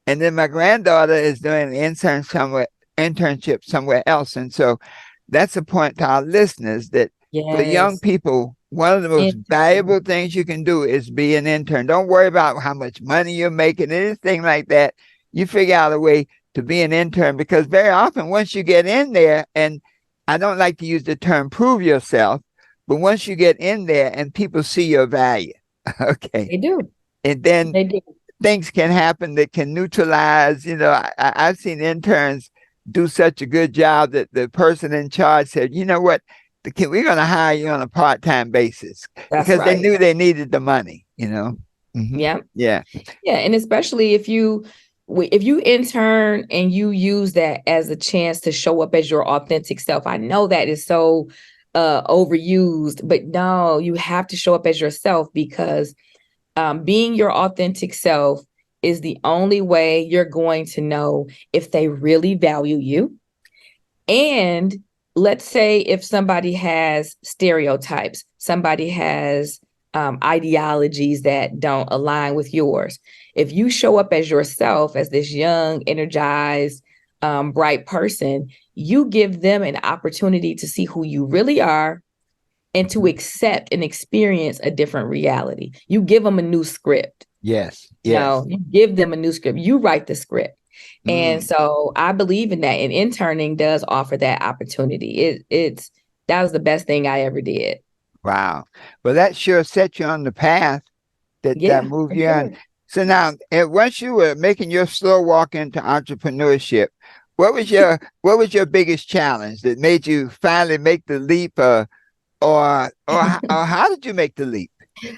And then my granddaughter is doing an internship somewhere else. And so that's a point to our listeners that for young people, one of the most valuable things you can do is be an intern. Don't worry about how much money you're making, anything like that. You figure out a way to be an intern, because very often once you get in there, and I don't like to use the term prove yourself, but once you get in there and people see your value, okay. They do. And then things can happen that can neutralize, I've seen interns do such a good job that the person in charge said, you know what, we're going to hire you on a part-time basis. That's because right. They knew they needed the money, Mm-hmm. Yeah. And especially if you intern and you use that as a chance to show up as your authentic self. I know that is so overused, but no, you have to show up as yourself, because being your authentic self is the only way you're going to know if they really value you. And let's say if somebody has stereotypes, somebody has ideologies that don't align with yours. If you show up as yourself, as this young, energized, bright person, you give them an opportunity to see who you really are and to accept and experience a different reality. You give them a new script. Yes. You give them a new script. You write the script. And so I believe in that. And interning does offer that opportunity. That was the best thing I ever did. Wow. Well, that sure set you on the path that moved you on. So now, once you were making your slow walk into entrepreneurship, what was your biggest challenge that made you finally make the leap, or how did you make the leap?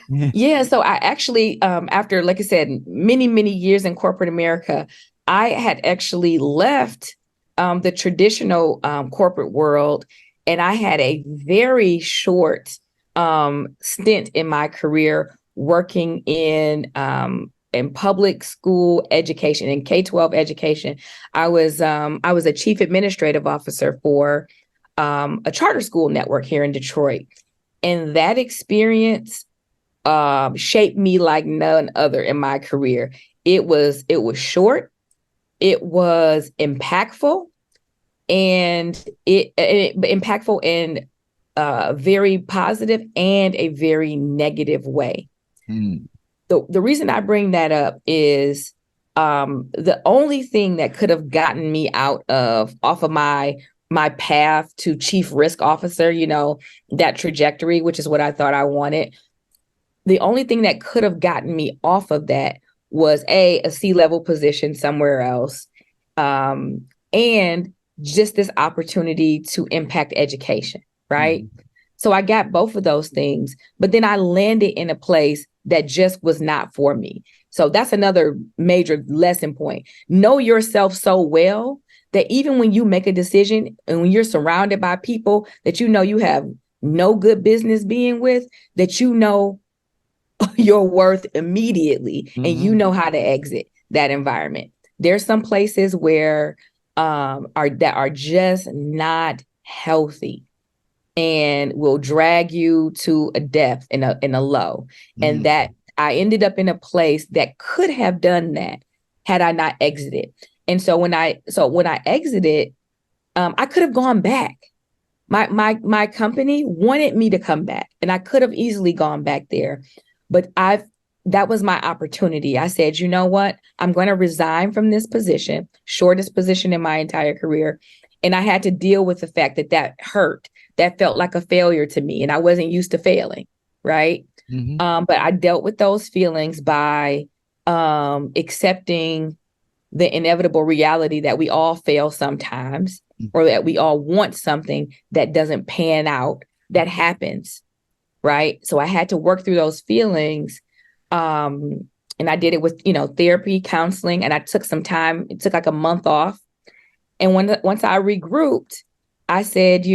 Yeah, so I actually, after, like I said, many, many years in corporate America, I had actually left the traditional corporate world, and I had a very short stint in my career working in public school education, in K-12 education. I was a chief administrative officer for a charter school network here in Detroit. And that experience shaped me like none other in my career. It was short, it was impactful, and it impactful in very positive and a very negative way. Mm. The reason I bring that up is the only thing that could have gotten me off of my path to chief risk officer, that trajectory, which is what I thought I wanted. The only thing that could have gotten me off of that was a C-level position somewhere else, and just this opportunity to impact education, right? Mm-hmm. So I got both of those things, but then I landed in a place that just was not for me. So that's another major lesson point. Know yourself so well that even when you make a decision and when you're surrounded by people that you have no good business being with, that your worth immediately, mm-hmm. and you know how to exit that environment. There's some places where are just not healthy and will drag you to a depth in a low. Mm-hmm. And that I ended up in a place that could have done that had I not exited. And so when I exited, I could have gone back. My company wanted me to come back, and I could have easily gone back there. But that was my opportunity. I said, you know what? I'm going to resign from this position, shortest position in my entire career. And I had to deal with the fact that hurt. That felt like a failure to me. And I wasn't used to failing, right? Mm-hmm. But I dealt with those feelings by accepting the inevitable reality that we all fail sometimes, or that we all want something that doesn't pan out. That happens. Right. So I had to work through those feelings. And I did it with, therapy, counseling, and I took some time. It took like a month off. And once I regrouped, I said,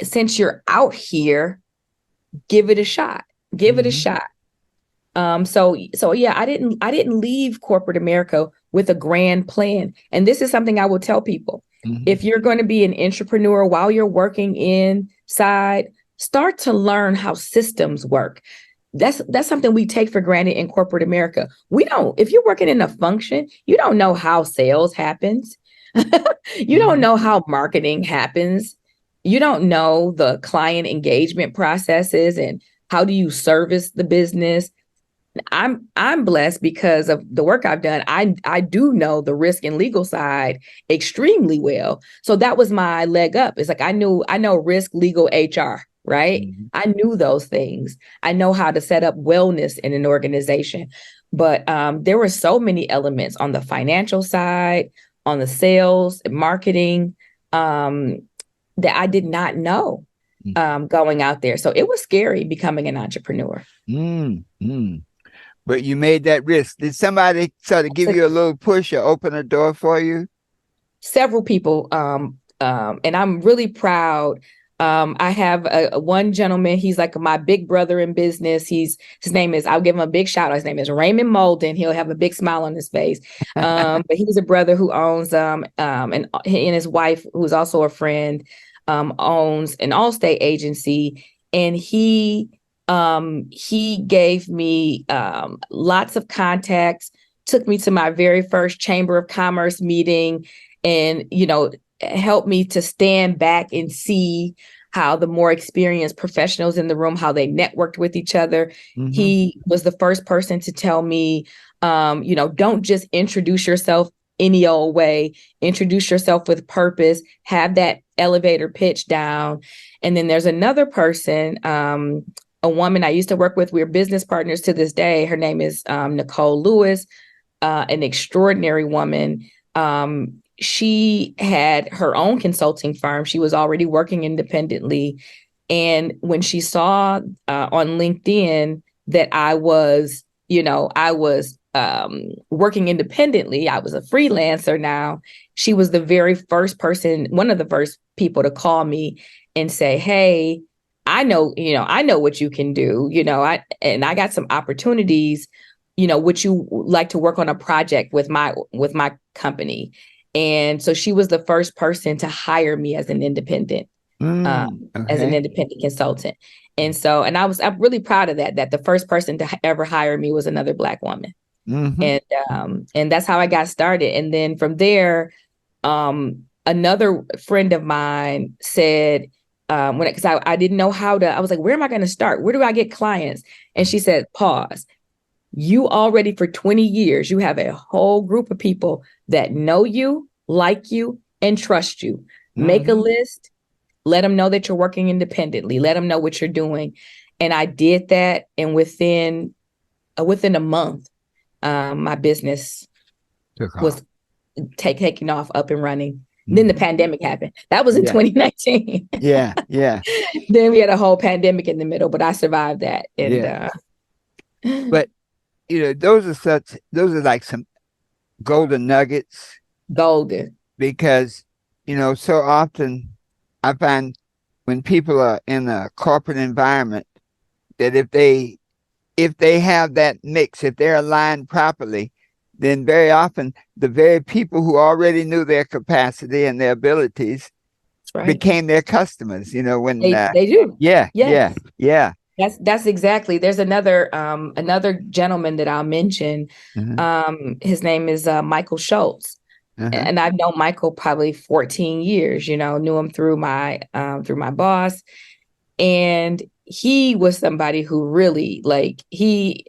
since you're out here, give it a shot. Give mm-hmm. it a shot. So yeah, I didn't leave corporate America with a grand plan. And this is something I will tell people. Mm-hmm. If you're going to be an entrepreneur while you're working inside, start to learn how systems work. That's something we take for granted in corporate America. If you're working in a function, you don't know how sales happens. You don't know how marketing happens. You don't know the client engagement processes and how do you service the business. I'm blessed because of the work I've done. I do know the risk and legal side extremely well. So that was my leg up. It's like I know risk, legal, HR, right? Mm-hmm. I knew those things. I know how to set up wellness in an organization. But there were so many elements on the financial side, on the sales, marketing, that I did not know going out there. So it was scary becoming an entrepreneur. Mm-hmm. But you made that risk. Did somebody sort of give you a little push or open a door for you? Several people. And I'm really proud. I have one gentleman. He's like my big brother in business. His name is, I'll give him a big shout out. His name is Raymond Molden. He'll have a big smile on his face. But he's a brother who owns, and his wife, who's also a friend, owns an Allstate agency. And he gave me lots of contacts, took me to my very first Chamber of Commerce meeting, and, helped me to stand back and see how the more experienced professionals in the room, how they networked with each other. Mm-hmm. He was the first person to tell me, don't just introduce yourself any old way, introduce yourself with purpose, have that elevator pitch down. And then there's another person, a woman I used to work with. We're business partners to this day. Her name is Nicole Lewis, an extraordinary woman. She had her own consulting firm. She was already working independently. And when she saw on LinkedIn that I was working independently, I was a freelancer now, she was the very first person, one of the first people to call me and say, hey, I know what you can do, I got some opportunities, would you like to work on a project with my company? And so she was the first person to hire me as an independent, Okay. consultant. And so, and I'm really proud of that the first person to ever hire me was another Black woman. Mm-hmm. And that's how I got started. And then from there, another friend of mine said, because I didn't know I was like, where am I going to start? Where do I get clients? And she said, pause. You already for 20 years, you have a whole group of people that know you, like you, and trust you. Make a list, let them know that you're working independently, let them know what you're doing. And I did that. And within a month, my business was taking off, up and running. Then the pandemic happened. That was in 2019. Yeah. Then we had a whole pandemic in the middle, but I survived that. And but those are like some golden nuggets. Golden. Because so often I find when people are in a corporate environment that if they have that mix, if they're aligned properly, then very often the very people who already knew their capacity and their abilities became their customers. When they do. Yeah. That's exactly. There's another gentleman that I'll mention. His name is Michael Schultz. And I've known Michael probably 14 years, knew him through my boss. And he was somebody who really,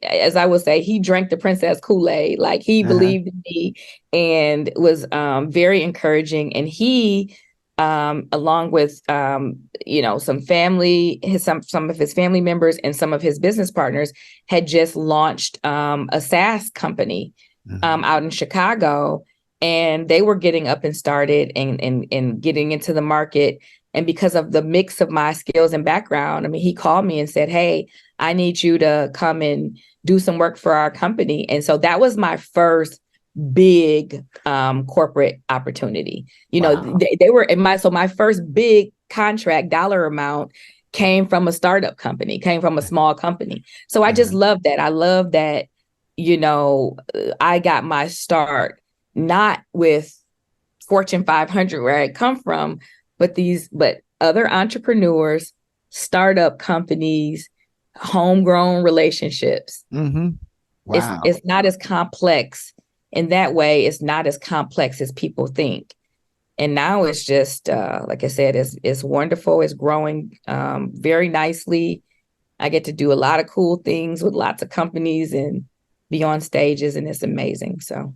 as I would say, he drank the princess Kool-Aid. Like, he believed in me and was very encouraging. And he, along with, some family, some of his family members and some of his business partners had just launched a SaaS company out in Chicago. And they were getting up and started and getting into the market. And because of the mix of my skills and background, I mean, he called me and said, hey, I need you to come and do some work for our company. And so that was my first big corporate opportunity. They were my first big contract dollar amount came from a startup company, came from a small company. So I just love that. I love that, I got my start not with Fortune 500 where I come from, but other entrepreneurs, startup companies, homegrown relationships. Wow. It's not as complex in that way. It's not as complex as people think. And now it's just, like I said, it's wonderful. It's growing very nicely. I get to do a lot of cool things with lots of companies and be on stages, and it's amazing. So.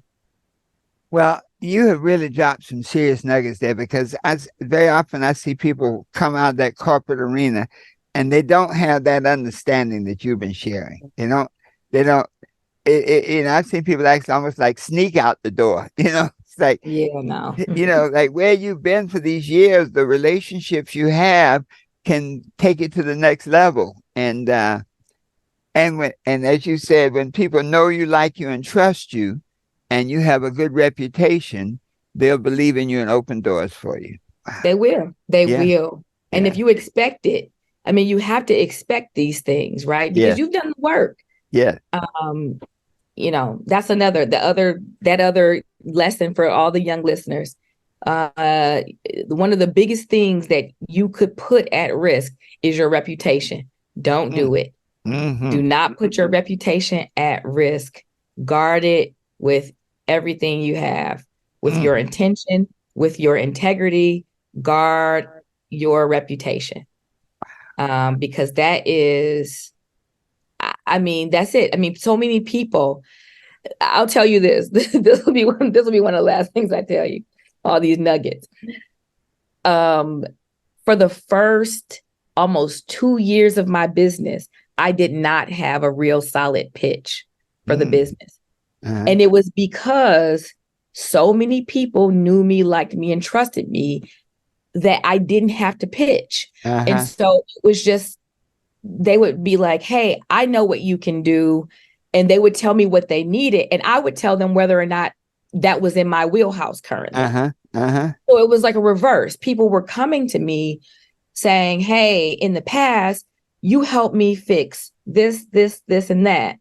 Well, you have really dropped some serious nuggets there, because very often I see people come out of that corporate arena and they don't have that understanding that you've been sharing. I've seen people actually almost like sneak out the door, it's like, like where you've been for these years, the relationships you have can take it to the next level. And as you said, when people know you, like you, and trust you, and you have a good reputation, they'll believe in you and open doors for you. Wow. They will. They will. And if you expect it, I mean, you have to expect these things, right? Because you've done the work. Yeah. That's that other lesson for all the young listeners. One of the biggest things that you could put at risk is your reputation. Don't do it. Do not put your reputation at risk. Guard it with everything you have, with your intention, with your integrity. Guard your reputation, because that is, I mean, that's it. I mean, so many people. I'll tell you this. This will be one of the last things I tell you. All these nuggets. For the first almost 2 years of my business, I did not have a real solid pitch for the business. And it was because so many people knew me, liked me, and trusted me that I didn't have to pitch. And so it was just, they would be like, hey, I know what you can do. And they would tell me what they needed. And I would tell them whether or not that was in my wheelhouse currently. So it was like a reverse. People were coming to me saying, hey, in the past, you helped me fix this, and that.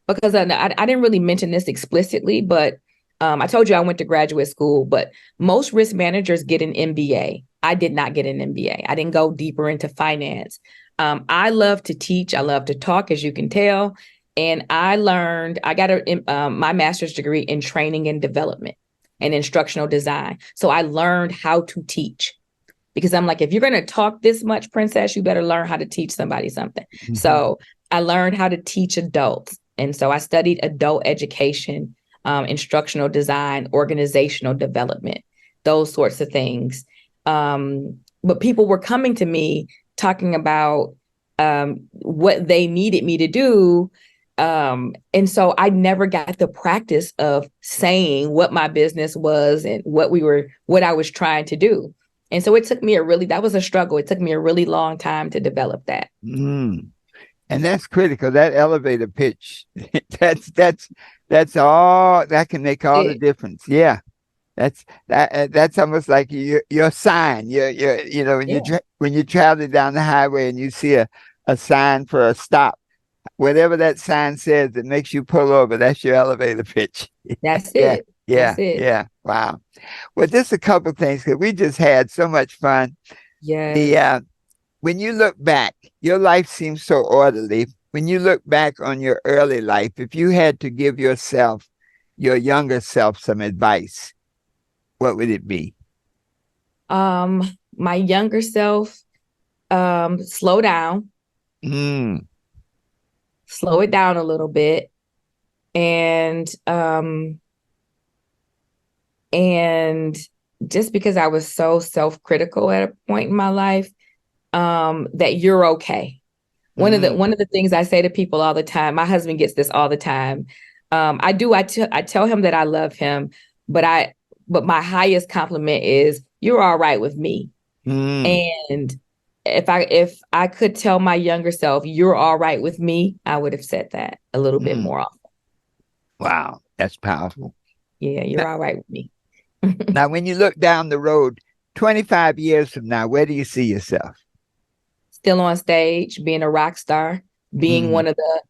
Because I didn't really mention this explicitly, but I told you I went to graduate school, but most risk managers get an MBA. I did not get an MBA. I didn't go deeper into finance. I love to teach. I love to talk, as you can tell. And I got my master's degree in training and development and instructional design. So I learned how to teach because I'm like, if you're going to talk this much, princess, you better learn how to teach somebody something. Mm-hmm. So I learned how to teach adults. And so I studied adult education, instructional design, organizational development, those sorts of things. But people were coming to me talking about what they needed me to do. And so I never got the practice of saying what my business was and what I was trying to do. And so that was a struggle. It took me a really long time to develop that. Mm. And that's critical. That elevator pitch, that's all that can make all the difference. Yeah. That's almost like your sign. When you're traveling down the highway and you see a sign for a stop, whatever that sign says that makes you pull over, that's your elevator pitch. That's it. Yeah. That's it. Yeah. Wow. Well, just a couple of things because we just had so much fun. Yeah. When you look back, your life seems so orderly. When you look back on your early life, if you had to give your younger self, some advice, what would it be? My younger self, slow down. Slow it down a little bit. And just because I was so self-critical at a point in my life, that you're okay. One of the things I say to people all the time, my husband gets this all the time. I tell him that I love him, but my highest compliment is you're all right with me. And if I could tell my younger self you're all right with me, I would have said that a little bit more often. Wow, that's powerful. Yeah, you're all right with me. Now, when you look down the road, 25 years from now, where do you see yourself? Still on stage, being a rock star, being one of the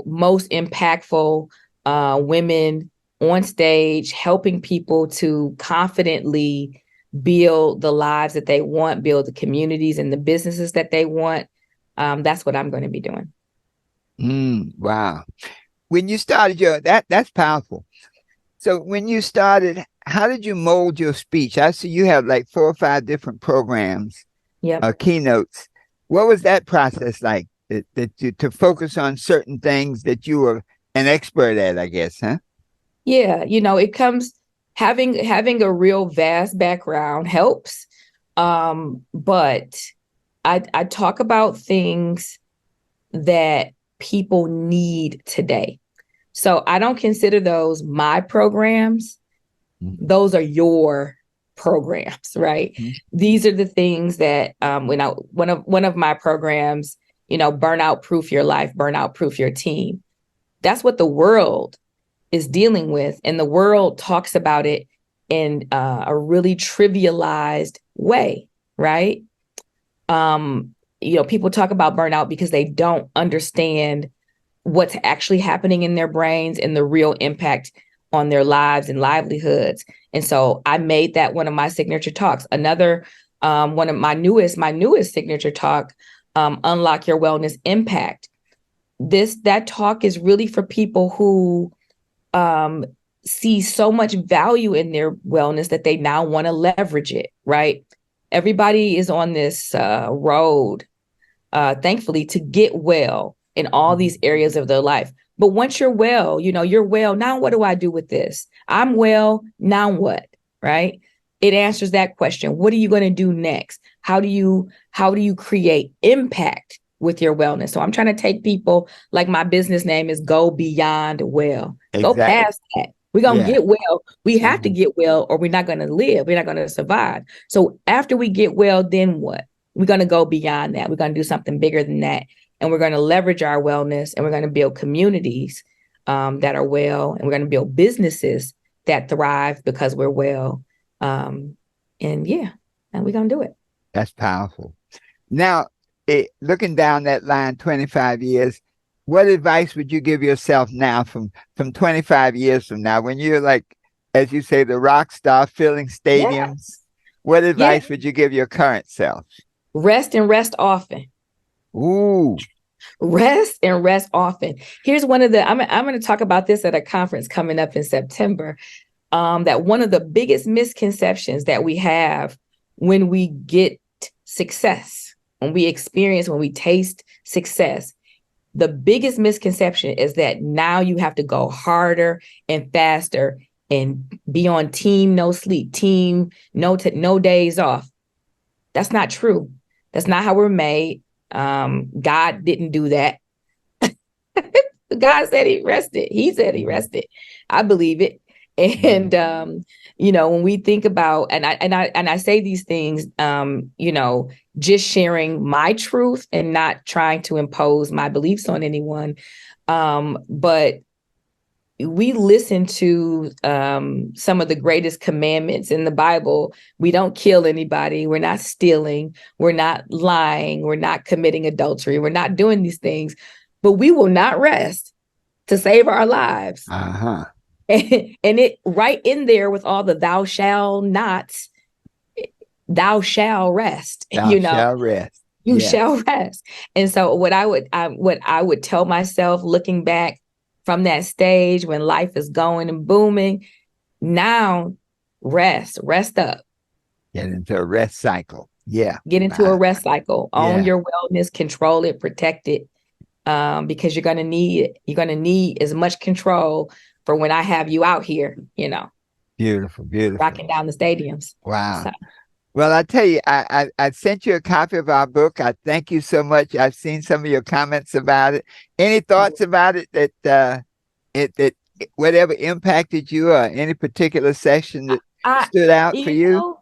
most impactful women on stage, helping people to confidently build the lives that they want, build the communities and the businesses that they want. That's what I'm going to be doing. Wow. When you started that's powerful. So when you started, how did you mold your speech? I see you have like 4 or 5 different programs, keynotes. What was that process like to focus on certain things that you were an expert at, I guess, huh? Yeah. It comes having a real vast background helps. But I talk about things that people need today. So I don't consider those my programs. Those are your programs, right? These are the things that one of my programs, burnout proof your life, burnout proof your team. That's what the world is dealing with. And the world talks about it in a really trivialized way, right? People talk about burnout because they don't understand what's actually happening in their brains and the real impact on their lives and livelihoods. And so I made that one of my signature talks. Another one of my newest signature talk, Unlock Your Wellness Impact. That talk is really for people who see so much value in their wellness that they now want to leverage it, right? Everybody is on this road, thankfully, to get well in all these areas of their life. But once you're well, you're well. Now, what do I do with this? I'm well. Now what? Right? It answers that question. What are you going to do next? How do you create impact with your wellness? So I'm trying to take people, like my business name is Go Beyond Well. Exactly. Go past that. We're going to get well. We have to get well or we're not going to live. We're not going to survive. So after we get well, then what? We're going to go beyond that. We're going to do something bigger than that. And we're going to leverage our wellness and we're going to build communities that are well. And we're going to build businesses that thrive because we're well. And we're going to do it. That's powerful. Now, looking down that line, 25 years, what advice would you give yourself now from 25 years from now when you're like, as you say, the rock star filling Yeah. stadiums? What Yeah. advice would you give your current self? Rest and rest often. Ooh. Rest and rest often. Here's one of the, I'm going to talk about this at a conference coming up in September. That one of the biggest misconceptions that we have when we get success, when we taste success, the biggest misconception is that now you have to go harder and faster and be on team no sleep, team no days off. That's not true. That's not how we're made. God didn't do that. God said he rested. He said he rested. I believe it. And when we think about, and I say these things, just sharing my truth and not trying to impose my beliefs on anyone. But we listen to some of the greatest commandments in the Bible. We don't kill anybody. We're not stealing. We're not lying. We're not committing adultery. We're not doing these things, but we will not rest to save our lives. Uh-huh. And it right in there with all the thou shall nots, thou shall rest. Thou shall rest. You shall rest. And so what I would tell myself looking back from that stage when life is going and booming, now rest up. Get into a rest cycle. Yeah. Get into a rest cycle. Own your wellness, control it, protect it. Because you're going to need it. You're going to need as much control for when I have you out here, Beautiful. rocking down the stadiums. Wow. So. Well, I tell you, I sent you a copy of our book. I thank you so much. I've seen some of your comments about it. Any thoughts about it that whatever impacted you or any particular section that stood out for you?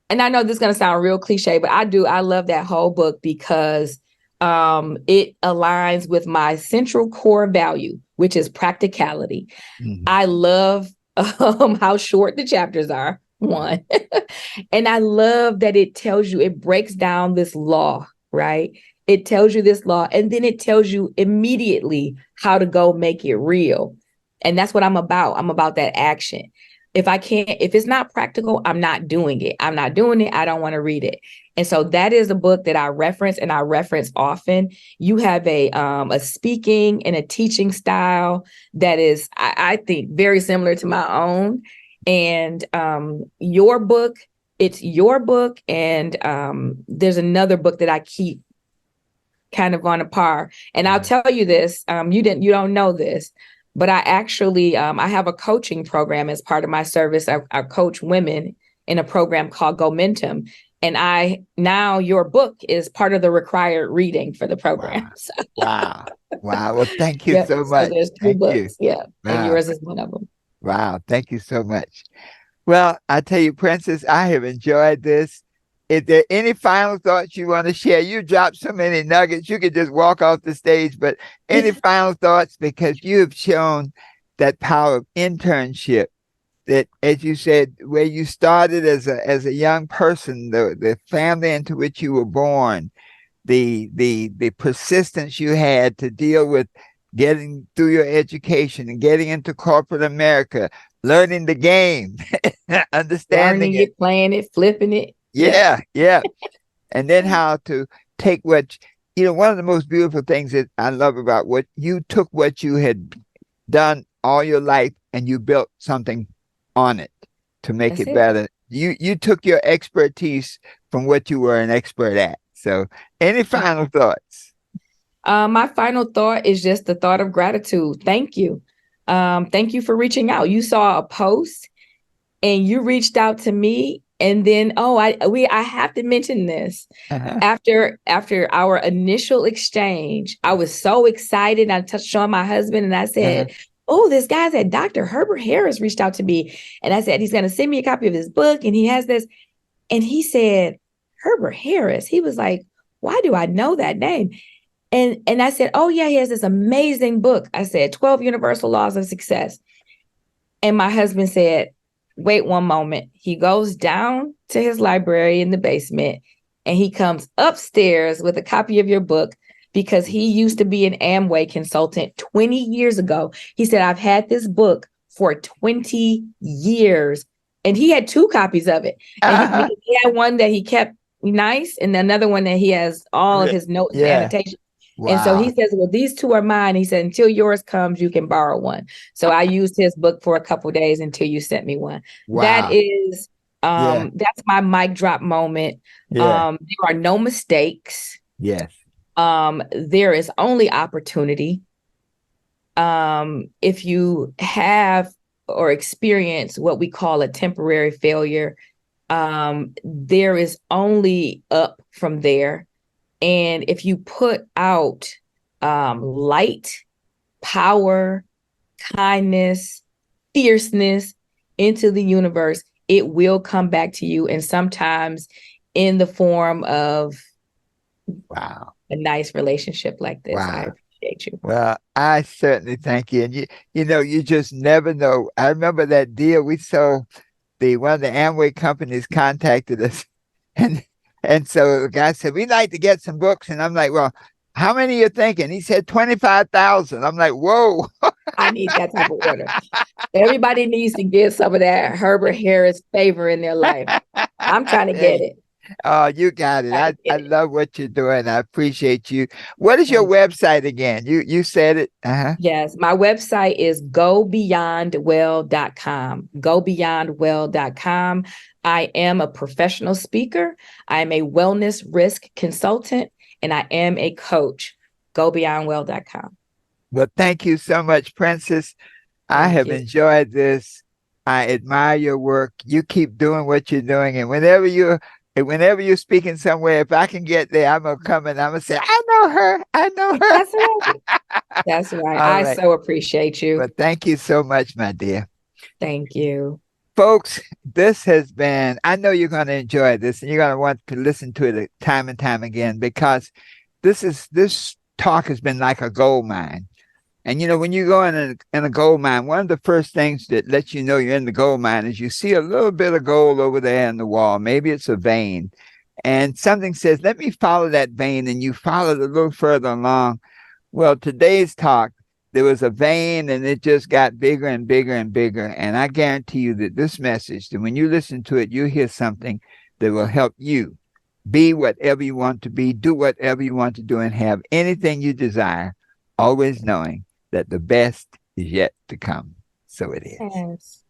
And I know this is going to sound real cliche, but I love that whole book because it aligns with my central core value, which is practicality. Mm-hmm. I love how short the chapters are, one. And I love that it tells you, it breaks down this law, right? It tells you this law, and then it tells you immediately how to go make it real. And that's what I'm about. I'm about that action. If it's not practical, I'm not doing it. I don't want to read it. And so that is a book that I reference, and I reference often. You have a speaking and a teaching style that is, I think, very similar to my own. And your book, it's your book. And there's another book that I keep kind of on a par. And I'll tell you this, you don't know this, but I actually, I have a coaching program as part of my service. I coach women in a program called Momentum. And now your book is part of the required reading for the program. Wow. So. Wow. Well, thank you so much. So there's two books. You. Yeah. Wow. And yours is one of them. Wow. Thank you so much. Well, I tell you, Princess, I have enjoyed this. Is there any final thoughts you want to share? You dropped so many nuggets. You could just walk off the stage, but any final thoughts? Because you have shown that power of internship, that, as you said, where you started as a young person, the family into which you were born, the persistence you had to deal with getting through your education and getting into corporate America, learning the game, understanding it, playing it, flipping it. Yeah. And then how to take one of the most beautiful things that I love about what you took, what you had done all your life, and you built something on it to make it better. You took your expertise from what you were an expert at. So any final thoughts? My final thought is just the thought of gratitude. Thank you. Thank you for reaching out. You saw a post and you reached out to me. And then, I have to mention this. Uh-huh. After our initial exchange, I was so excited. I touched on my husband and I said, uh-huh. This guy said, Dr. Herbert Harris reached out to me. And I said, he's going to send me a copy of his book. And he has this. And he said, Herbert Harris. He was like, why do I know that name? And I said, he has this amazing book. I said, 12 Universal Laws of Success. And my husband said, wait one moment. He goes down to his library in the basement and he comes upstairs with a copy of your book, because he used to be an Amway consultant 20 years ago. He said, I've had this book for 20 years. And he had 2 copies of it. And he had one that he kept nice, and another one that he has all of his notes and annotations. Wow. And so he says, well, these 2 are mine. He said, until yours comes, you can borrow one. So I used his book for a couple of days until you sent me one. Wow. That is, that's my mic drop moment. There are no mistakes. Yes. There is only opportunity. If you have or experience what we call a temporary failure, there is only up from there. And if you put out light, power, kindness, fierceness into the universe, it will come back to you. And sometimes in the form of a nice relationship like this. I appreciate you. Well, I certainly thank you. And you just never know. I remember that deal we sold. One of the Amway companies contacted us, and so the guy said, we'd like to get some books. And I'm like, well, how many are you thinking? He said 25,000. I'm like, whoa. I need that type of order. Everybody needs to get some of that Herbert Harris favor in their life. I'm trying to get it. Oh, you got it. I love what you're doing. I appreciate you. What is your website again? You said it. Yes, my website is gobeyondwell.com. Gobeyondwell.com. I am a professional speaker. I am a wellness risk consultant, and I am a coach. Gobeyondwell.com. Well, thank you so much, Princess. I have enjoyed this. I admire your work. You keep doing what you're doing, and whenever you're speaking somewhere, if I can get there, I'm gonna come and I'm gonna say, I know her. I know her. That's right. That's right. I so appreciate you. But thank you so much, my dear. Thank you. Folks, this has been, I know you're going to enjoy this, and you're going to want to listen to it time and time again, because this talk has been like a gold mine. And, when you go in a gold mine, one of the first things that lets you know you're in the gold mine is you see a little bit of gold over there in the wall. Maybe it's a vein. And something says, let me follow that vein. And you follow it a little further along. Well, today's talk, there was a vein, and it just got bigger and bigger and bigger. And I guarantee you that this message, that when you listen to it, you'll hear something that will help you be whatever you want to be, do whatever you want to do, and have anything you desire, always knowing that the best is yet to come. So it is. Yes.